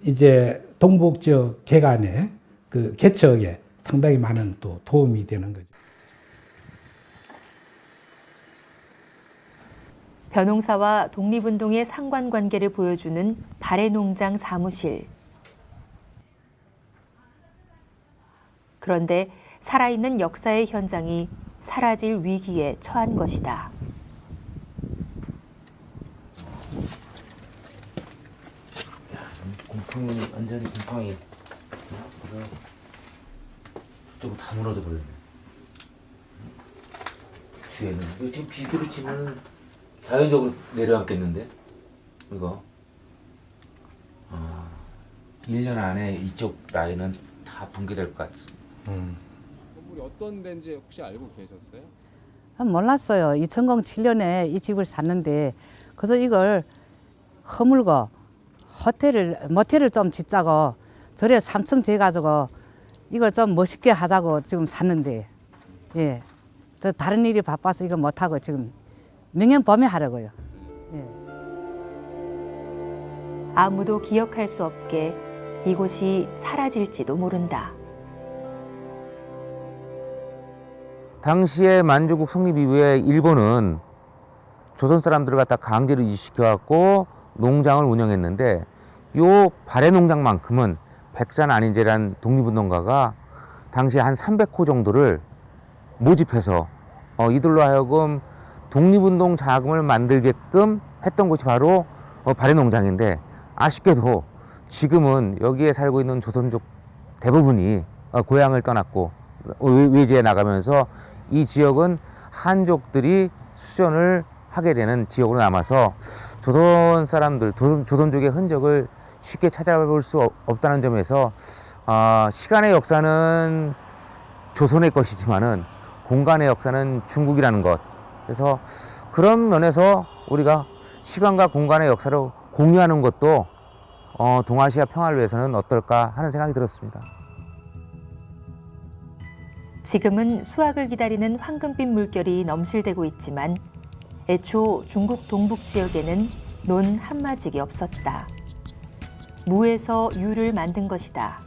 이제 동북 지역 개간의 그 개척에 상당히 많은 또 도움이 되는 거죠. 벼농사와 독립운동의 상관관계를 보여주는 발해농장 사무실. 그런데 살아있는 역사의 현장이 사라질 위기에 처한 것이다. 곰팡이 완전히 곰팡이 좀 다 무너져 버렸네. 뒤에는 이거 지금 비들이 치면은 자연적으로 내려앉겠는데 이거 1년 안에 이쪽 라인은 다 붕괴될 것 같습니다. 건물이 어떤 데인지 혹시 알고 계셨어요? 몰랐어요. 2007년에 이 집을 샀는데 그래서 이걸 허물고 모텔을 좀 짓자고 저래 3층 재가지고 이걸 좀 멋있게 하자고 지금 샀는데, 예, 저 다른 일이 바빠서 이거 못하고 지금 명예범에 하려고요. 예. 아무도 기억할 수 없게 이곳이 사라질지도 모른다. 당시에 만주국 성립 이후에 일본은 조선 사람들을 갖다 강제로 이주시켜갖고 농장을 운영했는데 요 발해 농장만큼은 백산 안인재란 독립운동가가 당시에 한 300호 정도를 모집해서 이들로 하여금 독립운동 자금을 만들게끔 했던 곳이 바로 발해 농장인데, 아쉽게도 지금은 여기에 살고 있는 조선족 대부분이 고향을 떠났고 외지에 나가면서 이 지역은 한족들이 수전을 하게 되는 지역으로 남아서 조선 사람들, 조선족의 흔적을 쉽게 찾아볼 수 없다는 점에서 시간의 역사는 조선의 것이지만은 공간의 역사는 중국이라는 것. 그래서 그런 면에서 우리가 시간과 공간의 역사를 공유하는 것도 동아시아 평화를 위해서는 어떨까 하는 생각이 들었습니다. 지금은 수확을 기다리는 황금빛 물결이 넘실대고 있지만 애초 중국 동북 지역에는 논 한마직이 없었다. 무에서 유를 만든 것이다.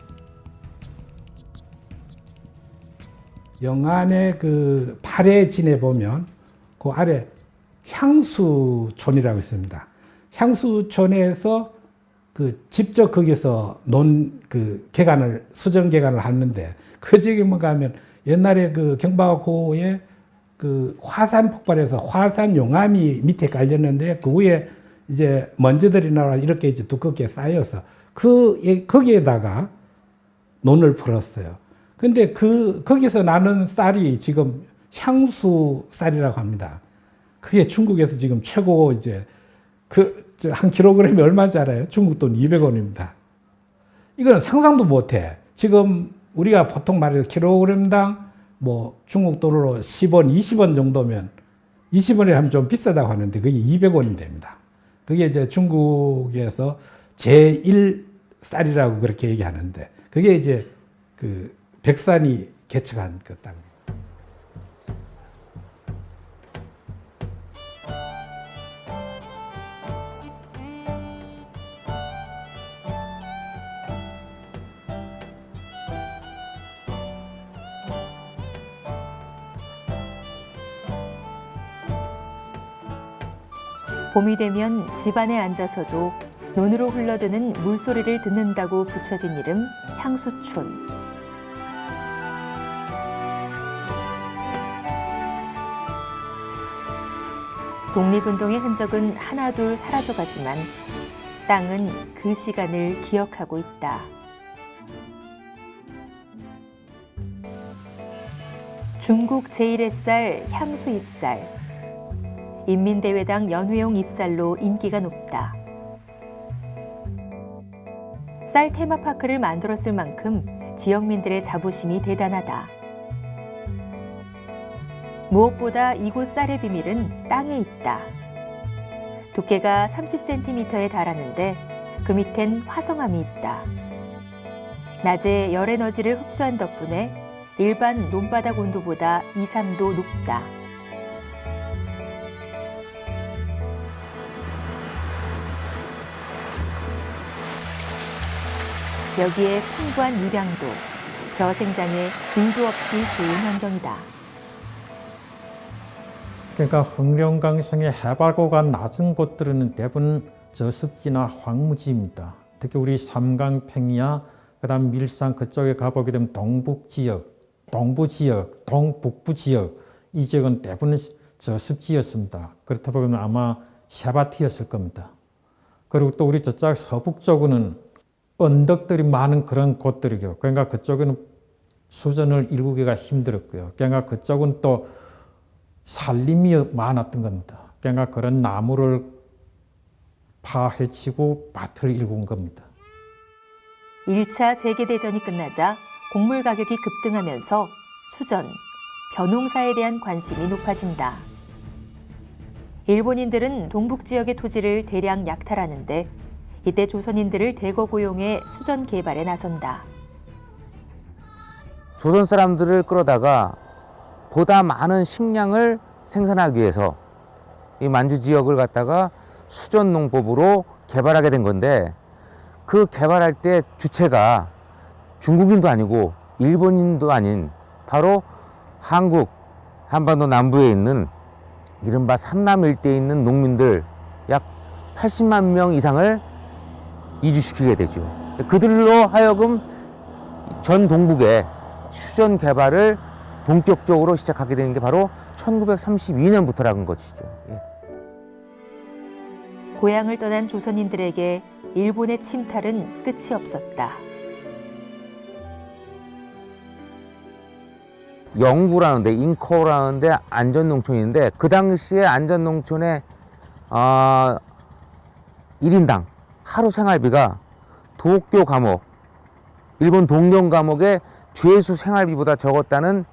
영안의 그 발해진에 보면 그 아래 향수촌이라고 있습니다. 향수촌에서 그 직접 거기서 개간을 수정 개간을 하는데, 그 지역에 가면 옛날에 그 경박호에 그 화산 폭발해서 화산 용암이 밑에 깔렸는데 그 위에 이제 먼지들이 나와 이렇게 이제 두껍게 쌓여서 거기에다가 논을 풀었어요. 근데 거기서 나는 쌀이 지금 향수 쌀이라고 합니다. 그게 중국에서 지금 최고 이제 한 킬로그램이 얼마인지 알아요? 중국 돈 200원입니다. 이거는 상상도 못해. 지금 우리가 보통 말해서 킬로그램당 뭐 중국 돈으로 10원, 20원 정도면 20원이 하면 좀 비싸다고 하는데 그게 200원이 됩니다. 그게 이제 중국에서 제1 쌀이라고 그렇게 얘기하는데, 그게 이제 그 백산이 개척한 그 땅. 봄이 되면 집안에 앉아서도 논으로 흘러드는 물소리를 듣는다고 붙여진 이름 향수촌. 독립운동의 흔적은 하나둘 사라져가지만 땅은 그 시간을 기억하고 있다. 중국 제1의 쌀 향수 잎쌀. 인민대회당 연회용 잎쌀로 인기가 높다. 쌀 테마파크를 만들었을 만큼 지역민들의 자부심이 대단하다. 무엇보다 이곳 쌀의 비밀은 땅에 있다. 두께가 30cm에 달하는데 그 밑엔 화성암이 있다. 낮에 열 에너지를 흡수한 덕분에 일반 논바닥 온도보다 2, 3도 높다. 여기에 풍부한 유량도, 벼 생장에 빈도 없이 좋은 환경이다. 그러니까 흥룡강성의 해발고가 낮은 곳들은 대부분 저습지나 황무지입니다. 특히 우리 삼강 평야, 그다음 밀산 그쪽에 가보게 되면 동북 지역, 동부 지역, 동북부 지역 이 지역은 대부분 저습지였습니다. 그렇다 보면 아마 샤바티였을 겁니다. 그리고 또 우리 저쪽 서북쪽은 언덕들이 많은 그런 곳들이고, 그러니까 그쪽에는 수전을 일구기가 힘들었고요. 그러니까 그쪽은 또 산림이 많았던 겁니다. 그러니까 그런 나무를 파헤치고 밭을 일군 겁니다. 1차 세계대전이 끝나자 곡물 가격이 급등하면서 수전, 벼농사에 대한 관심이 높아진다. 일본인들은 동북 지역의 토지를 대량 약탈하는데 이때 조선인들을 대거 고용해 수전 개발에 나선다. 조선 사람들을 끌어다가 보다 많은 식량을 생산하기 위해서 이 만주 지역을 갖다가 수전 농법으로 개발하게 된 건데, 그 개발할 때 주체가 중국인도 아니고 일본인도 아닌 바로 한국 한반도 남부에 있는 이른바 삼남 일대에 있는 농민들 약 80만 명 이상을 이주시키게 되죠. 그들로 하여금 전 동북에 수전 개발을 본격적으로 시작하게 되는 게 바로 1932년부터라는 것이죠. 예. 고향을 떠난 조선인들에게 일본의 침탈은 끝이 없었다. 영구라는데, 인코라는데 안전농촌인데, 그 당시에 안전농촌의 1인당 하루 생활비가 도쿄 감옥, 일본 동경 감옥의 죄수 생활비보다 적었다는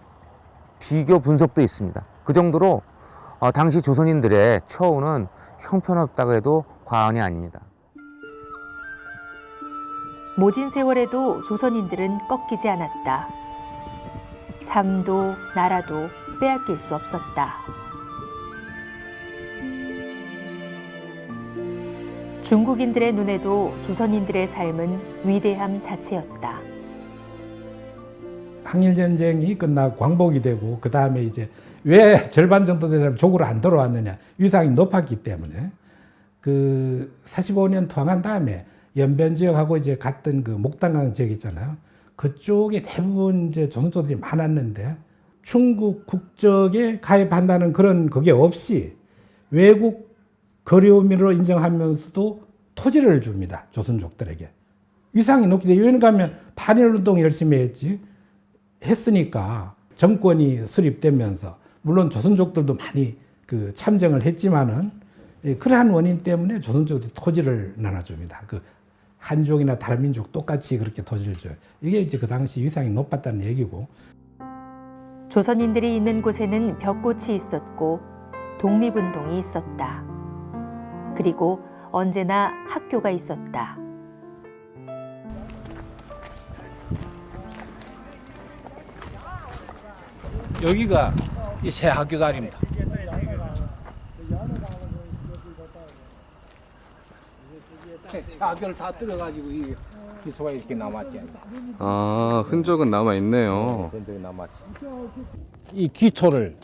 비교 분석도 있습니다. 그 정도로 당시 조선인들의 처우는 형편없다고 해도 과언이 아닙니다. 모진 세월에도 조선인들은 꺾이지 않았다. 삶도 나라도 빼앗길 수 없었다. 중국인들의 눈에도 조선인들의 삶은 위대함 자체였다. 항일전쟁이 끝나고 광복이 되고 그 다음에 이제 왜 절반 정도 되는 사람이 조국으로 안 돌아왔느냐, 위상이 높았기 때문에. 그 45년 투항한 다음에 연변 지역하고 이제 갔던 그 목단강 지역 있잖아요. 그쪽에 대부분 이제 조선족들이 많았는데 중국 국적에 가입한다는 그런 그게 없이 외국 거류민으로 인정하면서도 토지를 줍니다. 조선족들에게. 위상이 높기 때문에 유엔 가면 반일운동 열심히 했으니까 정권이 수립되면서 물론 조선족들도 많이 그 참정을 했지만은 그러한 원인 때문에 조선족들이 토지를 나눠줍니다. 그 한족이나 다른 민족 똑같이 그렇게 토지를 줘요. 이게 이제 그 당시 위상이 높았다는 얘기고. 조선인들이 있는 곳에는 벽꽃이 있었고 독립운동이 있었다. 그리고 언제나 학교가 있었다. 여기가 이 새 학교 자리입니다. 새 학교를 다 뚫어가지고 이 기초가 이렇게 남았지. 아, 흔적은 남아 있네요. 흔적이 남았지. 이 기초를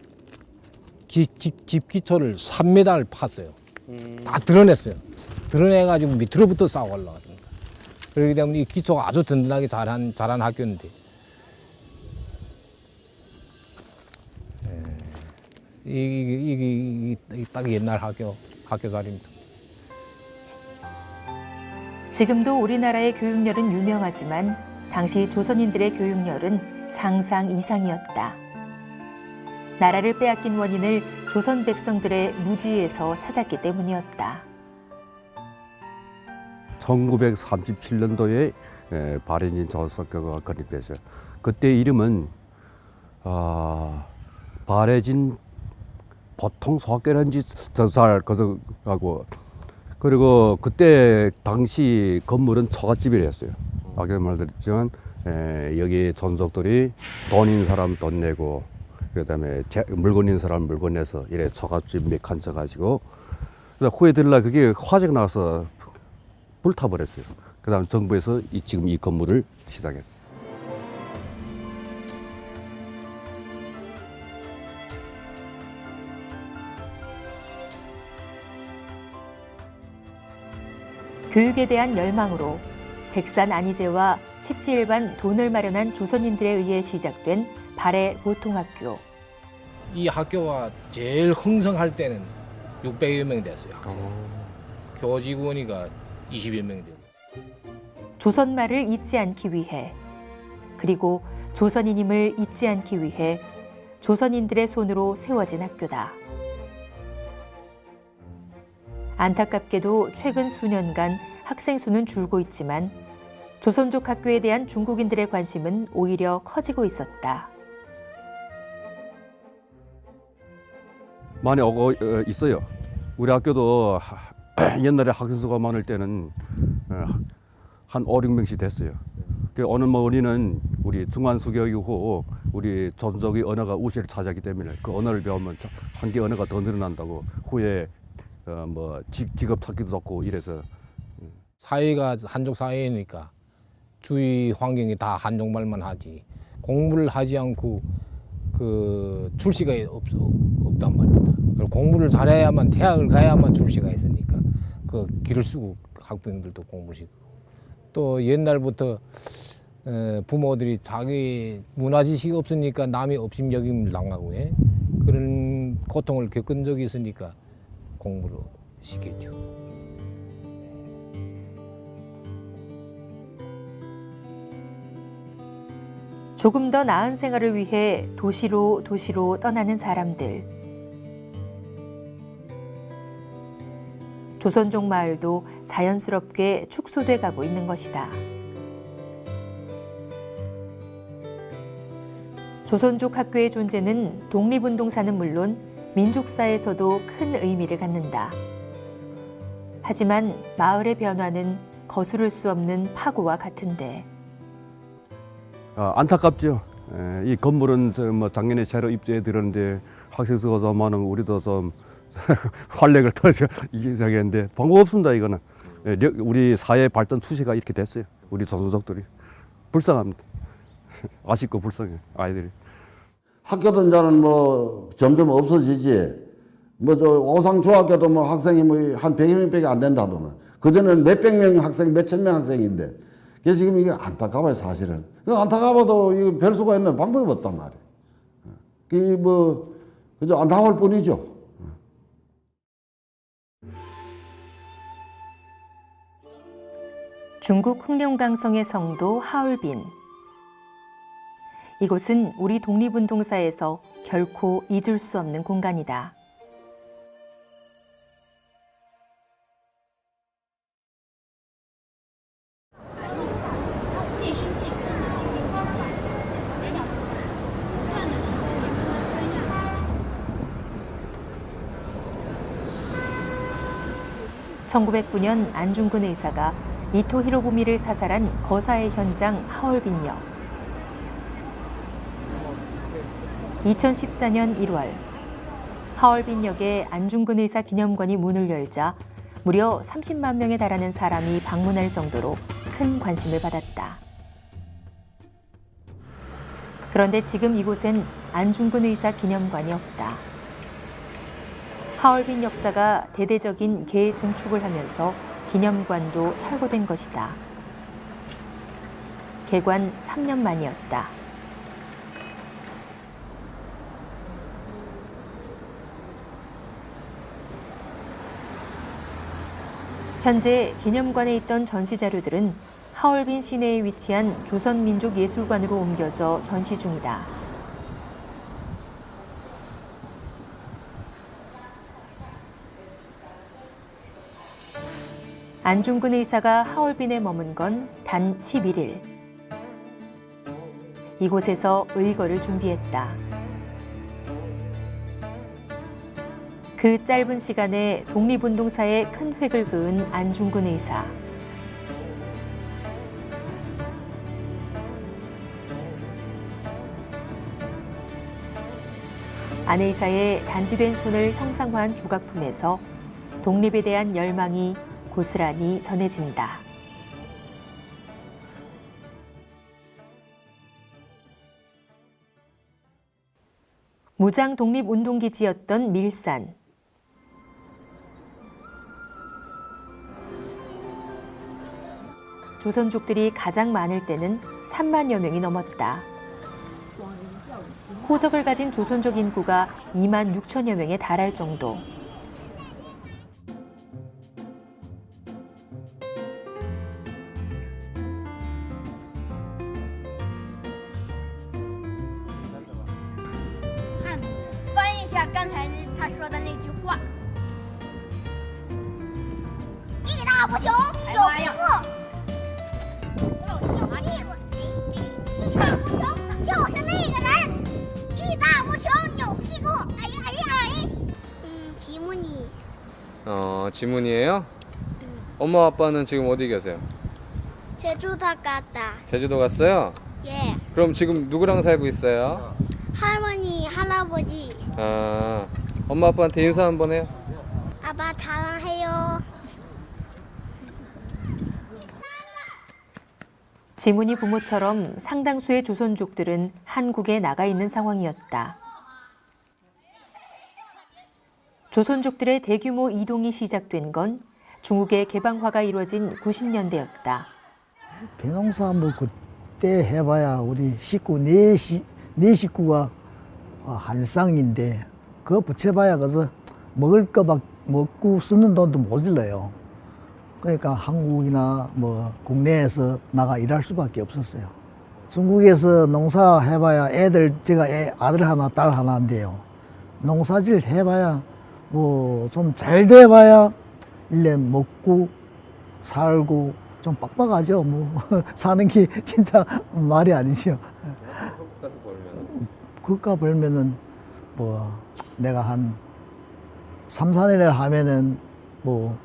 집 기초를 3m를 팠어요. 다 드러냈어요. 드러내가지고 밑으로부터 쌓아 올라갔습니다. 그렇기 때문에 이 기초가 아주 든든하게 자란 학교인데, 이게 딱 옛날 학교 자리입니다. 지금도 우리나라의 교육열은 유명하지만 당시 조선인들의 교육열은 상상 이상이었다. 나라를 빼앗긴 원인을 조선 백성들의 무지에서 찾았기 때문이었다. 1937년도에 발해진 조선학교가 건립됐어요. 그때 이름은 발해진 보통 소학교라는지 전살 거듭하고, 그리고 그때 당시 건물은 처갓집이랬어요. 아까 말드렸지만 여기 전속들이 돈 있는 사람 돈 내고, 그다음에 물건 있는 사람 물건 내서 이래 처갓집 몇 칸 쳐가지고, 후에 들라 그게 화재가 나서 불타버렸어요. 그다음 정부에서 지금 이 건물을 시작했어요. 교육에 대한 열망으로 백산 안희제와 십시일반 돈을 마련한 조선인들에 의해 시작된 발해 보통학교. 이 학교가 제일 흥성할 때는 600여 명 됐어요. 교직원이가 20여 명 되고. 조선말을 잊지 않기 위해, 그리고 조선인임을 잊지 않기 위해 조선인들의 손으로 세워진 학교다. 안타깝게도 최근 수년간 학생 수는 줄고 있지만 조선족 학교에 대한 중국인들의 관심은 오히려 커지고 있었다. 많이 있어요. 우리 학교도 옛날에 학생 수가 많을 때는 한 5, 6명씩 됐어요. 어느 어린이는 우리 중환수교 이후 우리 조선족의 언어가 우세를 차지하기 때문에 그 언어를 배우면 한 개 언어가 더 늘어난다고, 후에 뭐 직업 찾기도 좋고 이래서. 사회가 한족 사회니까 주위 환경이 다 한족말만 하지, 공부를 하지 않고 그 출시가 없단 말입니다. 그리고 공부를 잘해야만, 대학을 가야만 출시가 있으니까 그 길을 쓰고 학부형들도 공부를 시키고, 또 옛날부터 부모들이 자기 문화지식이 없으니까 남이 업신여김을 당하고 그런 고통을 겪은 적이 있으니까 공부를 시켰죠. 조금 더 나은 생활을 위해 도시로 떠나는 사람들. 조선족 마을도 자연스럽게 축소돼 가고 있는 것이다. 조선족 학교의 존재는 독립운동사는 물론 민족사에서도 큰 의미를 갖는다. 하지만 마을의 변화는 거스를 수 없는 파고와 같은데. 안타깝죠. 이 건물은 뭐 작년에 새로 입주해 들었는데 학생 수가 좀 많으면 우리도 좀 활력을 더 이기자겠는데 방법 없습니다. 이거는 우리 사회 발전 추세가 이렇게 됐어요. 우리 조선족들이 불쌍합니다. 아쉽고 불쌍해 아이들이. 학교도 이제는 뭐 점점 없어지지. 뭐 저 오상 중학교도 뭐 학생이 뭐 한 100여 명밖에 안 된다 하더만. 그전에는 몇백 명 학생, 몇천 명 학생인데. 그래서 지금 이게 안타까워요, 사실은. 안타까워도 이거 별 수가 있는 방법이 없단 말이에요. 그 뭐 그저 안타까울 뿐이죠. 중국 흑룡강성의 성도 하얼빈. 이곳은 우리 독립운동사에서 결코 잊을 수 없는 공간이다. (1909년) 안중근 의사가 이토 히로부미를 사살한 거사의 현장 하얼빈역. 2014년 1월 하얼빈역에 안중근 의사 기념관이 문을 열자 무려 30만 명에 달하는 사람이 방문할 정도로 큰 관심을 받았다. 그런데 지금 이곳엔 안중근 의사 기념관이 없다. 하얼빈 역사가 대대적인 개 증축을 하면서 기념관도 철거된 것이다. 개관 3년 만이었다. 현재 기념관에 있던 전시 자료들은 하얼빈 시내에 위치한 조선민족예술관으로 옮겨져 전시 중이다. 안중근 의사가 하얼빈에 머문 건 단 11일. 이곳에서 의거를 준비했다. 그 짧은 시간에 독립운동사에 큰 획을 그은 안중근 의사. 안 의사의 단지된 손을 형상화한 조각품에서 독립에 대한 열망이 고스란히 전해진다. 무장 독립운동기지였던 밀산. 조선족들이 가장 많을 때는 3만여 명이 넘었다. 호적을 가진 조선족 인구가 2만 6천여 명에 달할 정도. 지문이에요? 엄마 아빠는 지금 어디 계세요? 제주도 갔다. 제주도 갔어요? 예. 그럼 지금 누구랑 살고 있어요? 할머니, 할아버지. 아, 엄마 아빠한테 인사 한번 해요. 아빠 사랑해요. 지문이 부모처럼 상당수의 조선족들은 한국에 나가 있는 상황이었다. 조선족들의 대규모 이동이 시작된 건 중국의 개방화가 이루어진 90년대였다. 벼농사 뭐 그때 해봐야 우리 식구 네 식구가 한 쌍인데 그거 붙여봐야 그래서 먹을 거밖 먹고 쓰는 돈도 모자라요. 그러니까 한국이나 뭐 국내에서 나가 일할 수밖에 없었어요. 중국에서 농사 해봐야 제가 아들 하나 딸 하나인데요. 농사질 해봐야 뭐 좀 잘 돼봐야 1년 먹고 살고 좀 빡빡하죠. 뭐 사는 게 진짜 말이 아니죠. 그값 벌면은 뭐 내가 한 3, 4년을 하면은 뭐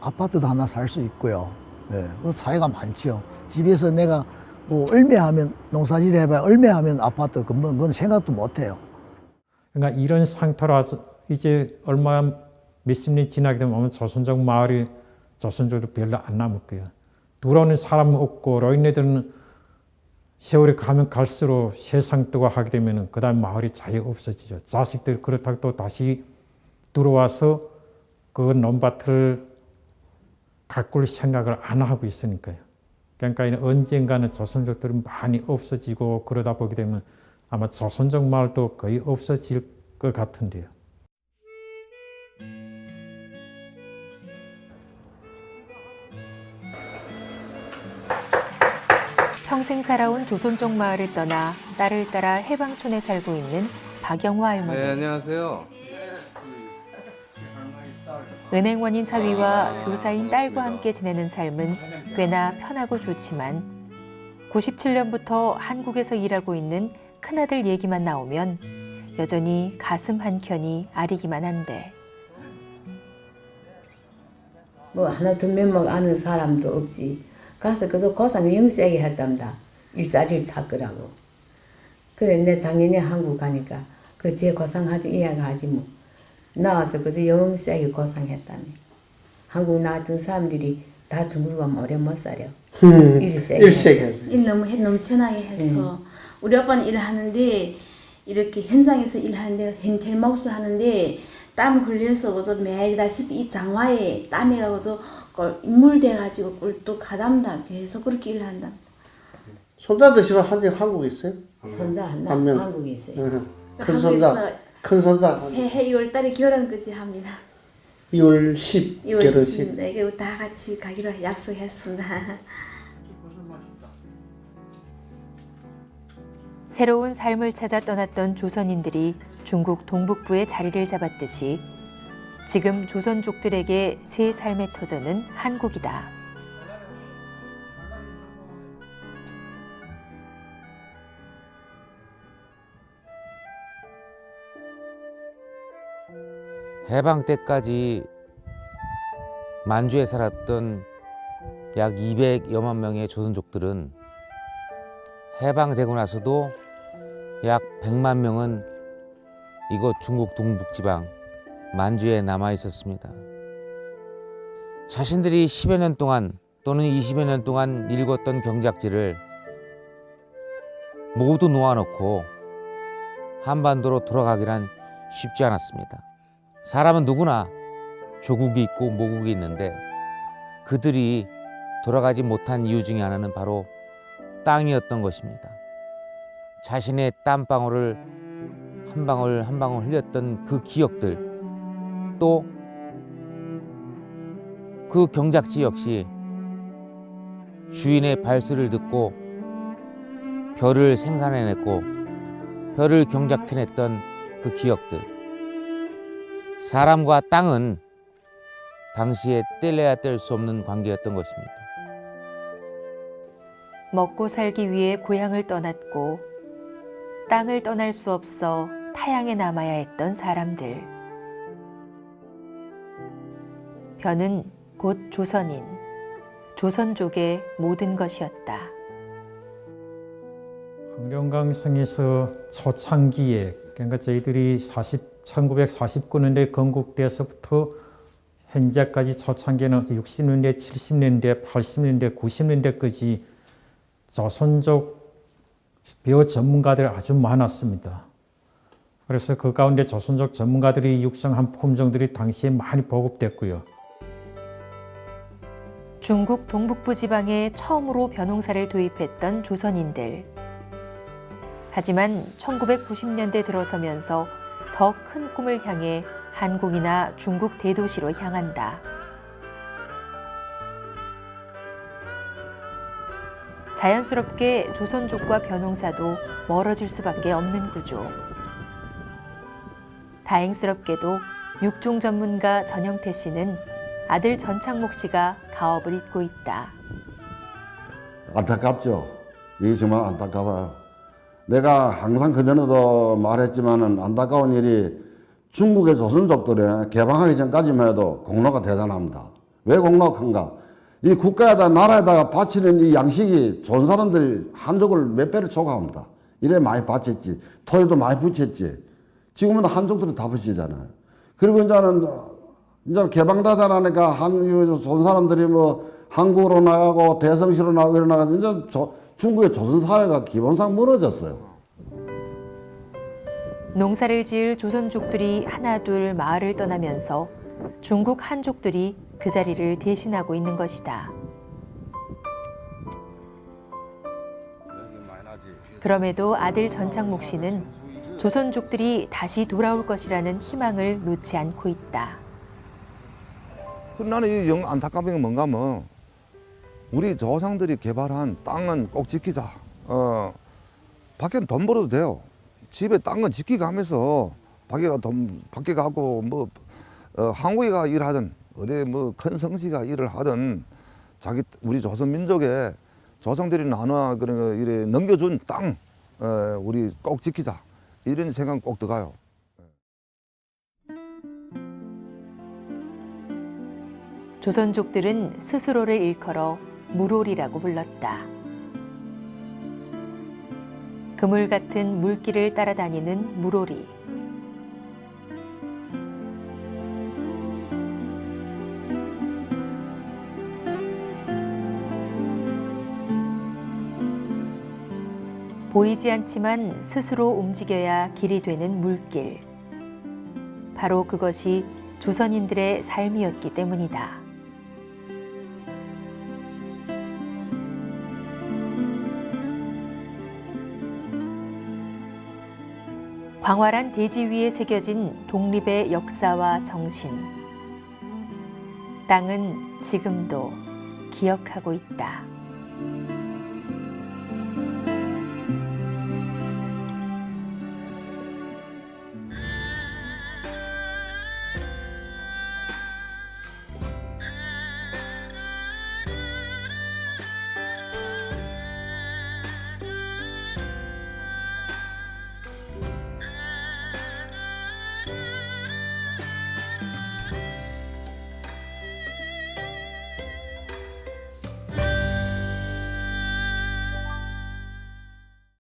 아파트도 하나 살 수 있고요. 네, 차이가 많죠. 집에서 내가 뭐 얼매하면 농사질 해봐야 얼매하면 아파트 그건 생각도 못해요. 그러니까 이런 상태라서 이제 얼마 몇십 년 지나게 되면 조선족 마을이 조선족도 별로 안 남을 거예요. 돌아오는 사람 없고 노인네들은 세월이 가면 갈수록 세상도가 하게 되면 그다음 마을이 자유 없어지죠. 자식들 그렇다고 또 다시 들어와서 그 논밭을 가꿀 생각을 안 하고 있으니까요. 그러니까 언젠가는 조선족들은 많이 없어지고 그러다 보게 되면 아마 조선족 마을도 거의 없어질 것 같은데요. 평생 살아온 조선족 마을을 떠나 딸을 따라 해방촌에 살고 있는 박영화 할머니. 네, 안녕하세요. 은행원인 사위와 교사인 딸과 함께 지내는 삶은 꽤나 편하고 좋지만 97년부터 한국에서 일하고 있는 큰아들 얘기만 나오면 여전히 가슴 한켠이 아리기만 한데. 뭐 하나 두 명 아는 사람도 없지. 가서 그저 고상 영세게 했답니다. 일자리를 찾으라고. 그래 내 작년에 한국 가니까 그 제 고상하지 이야기하지 뭐. 나와서 그저 영세게 고상했다네. 한국 나왔던 사람들이 다 중국 가면 오래 못 살려. 일세게. 일 너무 넘쳐나게 해서 우리 아빠는 일을 하는데 이렇게 현장에서 일하는데 헨텔마우스 하는데 땀 흘려서 그저 매일다시피 이 장화에 땀이 가서 인물돼가지고 꿀뚝 가담다 계속 그렇게 일한다. 손자도 집에 한국에 있어요? 손자 한 명 한국에 있어요. 큰 손자, 큰 손자. 새해 6월달에 결혼 그지 합니다. 2월 10 2월 결혼식. 10일 네, 다 같이 가기로 약속했습니다. 새로운 삶을 찾아 떠났던 조선인들이 중국 동북부에 자리를 잡았듯이 지금 조선족들에게 새 삶의 터전은 한국이다. 해방 때까지 만주에 살았던 약 200여만 명의 조선족들은 해방되고 나서도 약 100만 명은 이곳 중국 동북지방 만주에 남아 있었습니다. 자신들이 10여 년 동안 또는 20여 년 동안 읽었던 경작지를 모두 놓아놓고 한반도로 돌아가기란 쉽지 않았습니다. 사람은 누구나 조국이 있고 모국이 있는데 그들이 돌아가지 못한 이유 중에 하나는 바로 땅이었던 것입니다. 자신의 땀방울을 한 방울 한 방울 흘렸던 그 기억들, 또 그 경작지 역시 주인의 발소리를 듣고 별을 생산해냈고 별을 경작해냈던 그 기억들. 사람과 땅은 당시에 뗄래야 뗄 수 없는 관계였던 것입니다. 먹고 살기 위해 고향을 떠났고 땅을 떠날 수 없어 타향에 남아야 했던 사람들. 벼는 곧 조선인, 조선족의 모든 것이었다. 흥룡강성에서 초창기에, 그러니까 저희들이 1949년대 건국돼서부터 현재까지 초창기에는 60년대, 70년대, 80년대, 90년대까지 조선족 벼 전문가들 아주 많았습니다. 그래서 그 가운데 조선족 전문가들이 육성한 품종들이 당시에 많이 보급됐고요. 중국 동북부 지방에 처음으로 벼농사를 도입했던 조선인들. 하지만 1990년대 들어서면서 더 큰 꿈을 향해 한국이나 중국 대도시로 향한다. 자연스럽게 조선족과 벼농사도 멀어질 수밖에 없는 구조. 다행스럽게도 육종 전문가 전영태 씨는 아들 전창목 씨가 가업을 잇고 있다. 안타깝죠. 이게 정말 안타까워요. 내가 항상 그전에도 말했지만은 안타까운 일이 중국의 조선족들은 개방하기 전까지만 해도 공로가 대단합니다. 왜 공로가 큰가? 이 국가에다 나라에다가 바치는 이 양식이 좋은 사람들이 한족을 몇 배를 초과합니다. 이래 많이 바쳤지. 토요도 많이 붙였지. 지금은 한족들이 다 붙이잖아요. 그리고 이제 개방되다 나니까 좋은 사람들이 뭐 한국으로 나가고 대성시로 나가고 이러나가서 이제 중국의 조선 사회가 기본상 무너졌어요. 농사를 지을 조선족들이 하나둘 마을을 떠나면서 중국 한족들이 그 자리를 대신하고 있는 것이다. 그럼에도 아들 전창목 씨는 조선족들이 다시 돌아올 것이라는 희망을 놓지 않고 있다. 나는 영 안타까운 게 뭔가 하면 우리 조상들이 개발한 땅은 꼭 지키자. 밖에는 돈 벌어도 돼요. 집에 땅은 지키가면서 밖에 가고 뭐 한국이가 일하든 어디 뭐 큰 성씨가 일을 하든 우리 조선 민족의 조상들이 나눠 그런 이래 넘겨준 땅 우리 꼭 지키자. 이런 생각 꼭 들어가요. 조선족들은 스스로를 일컬어 물올이라고 불렀다. 그물 같은 물길을 따라다니는 물올이. 보이지 않지만 스스로 움직여야 길이 되는 물길. 바로 그것이 조선인들의 삶이었기 때문이다. 광활한 대지 위에 새겨진 독립의 역사와 정신. 땅은 지금도 기억하고 있다.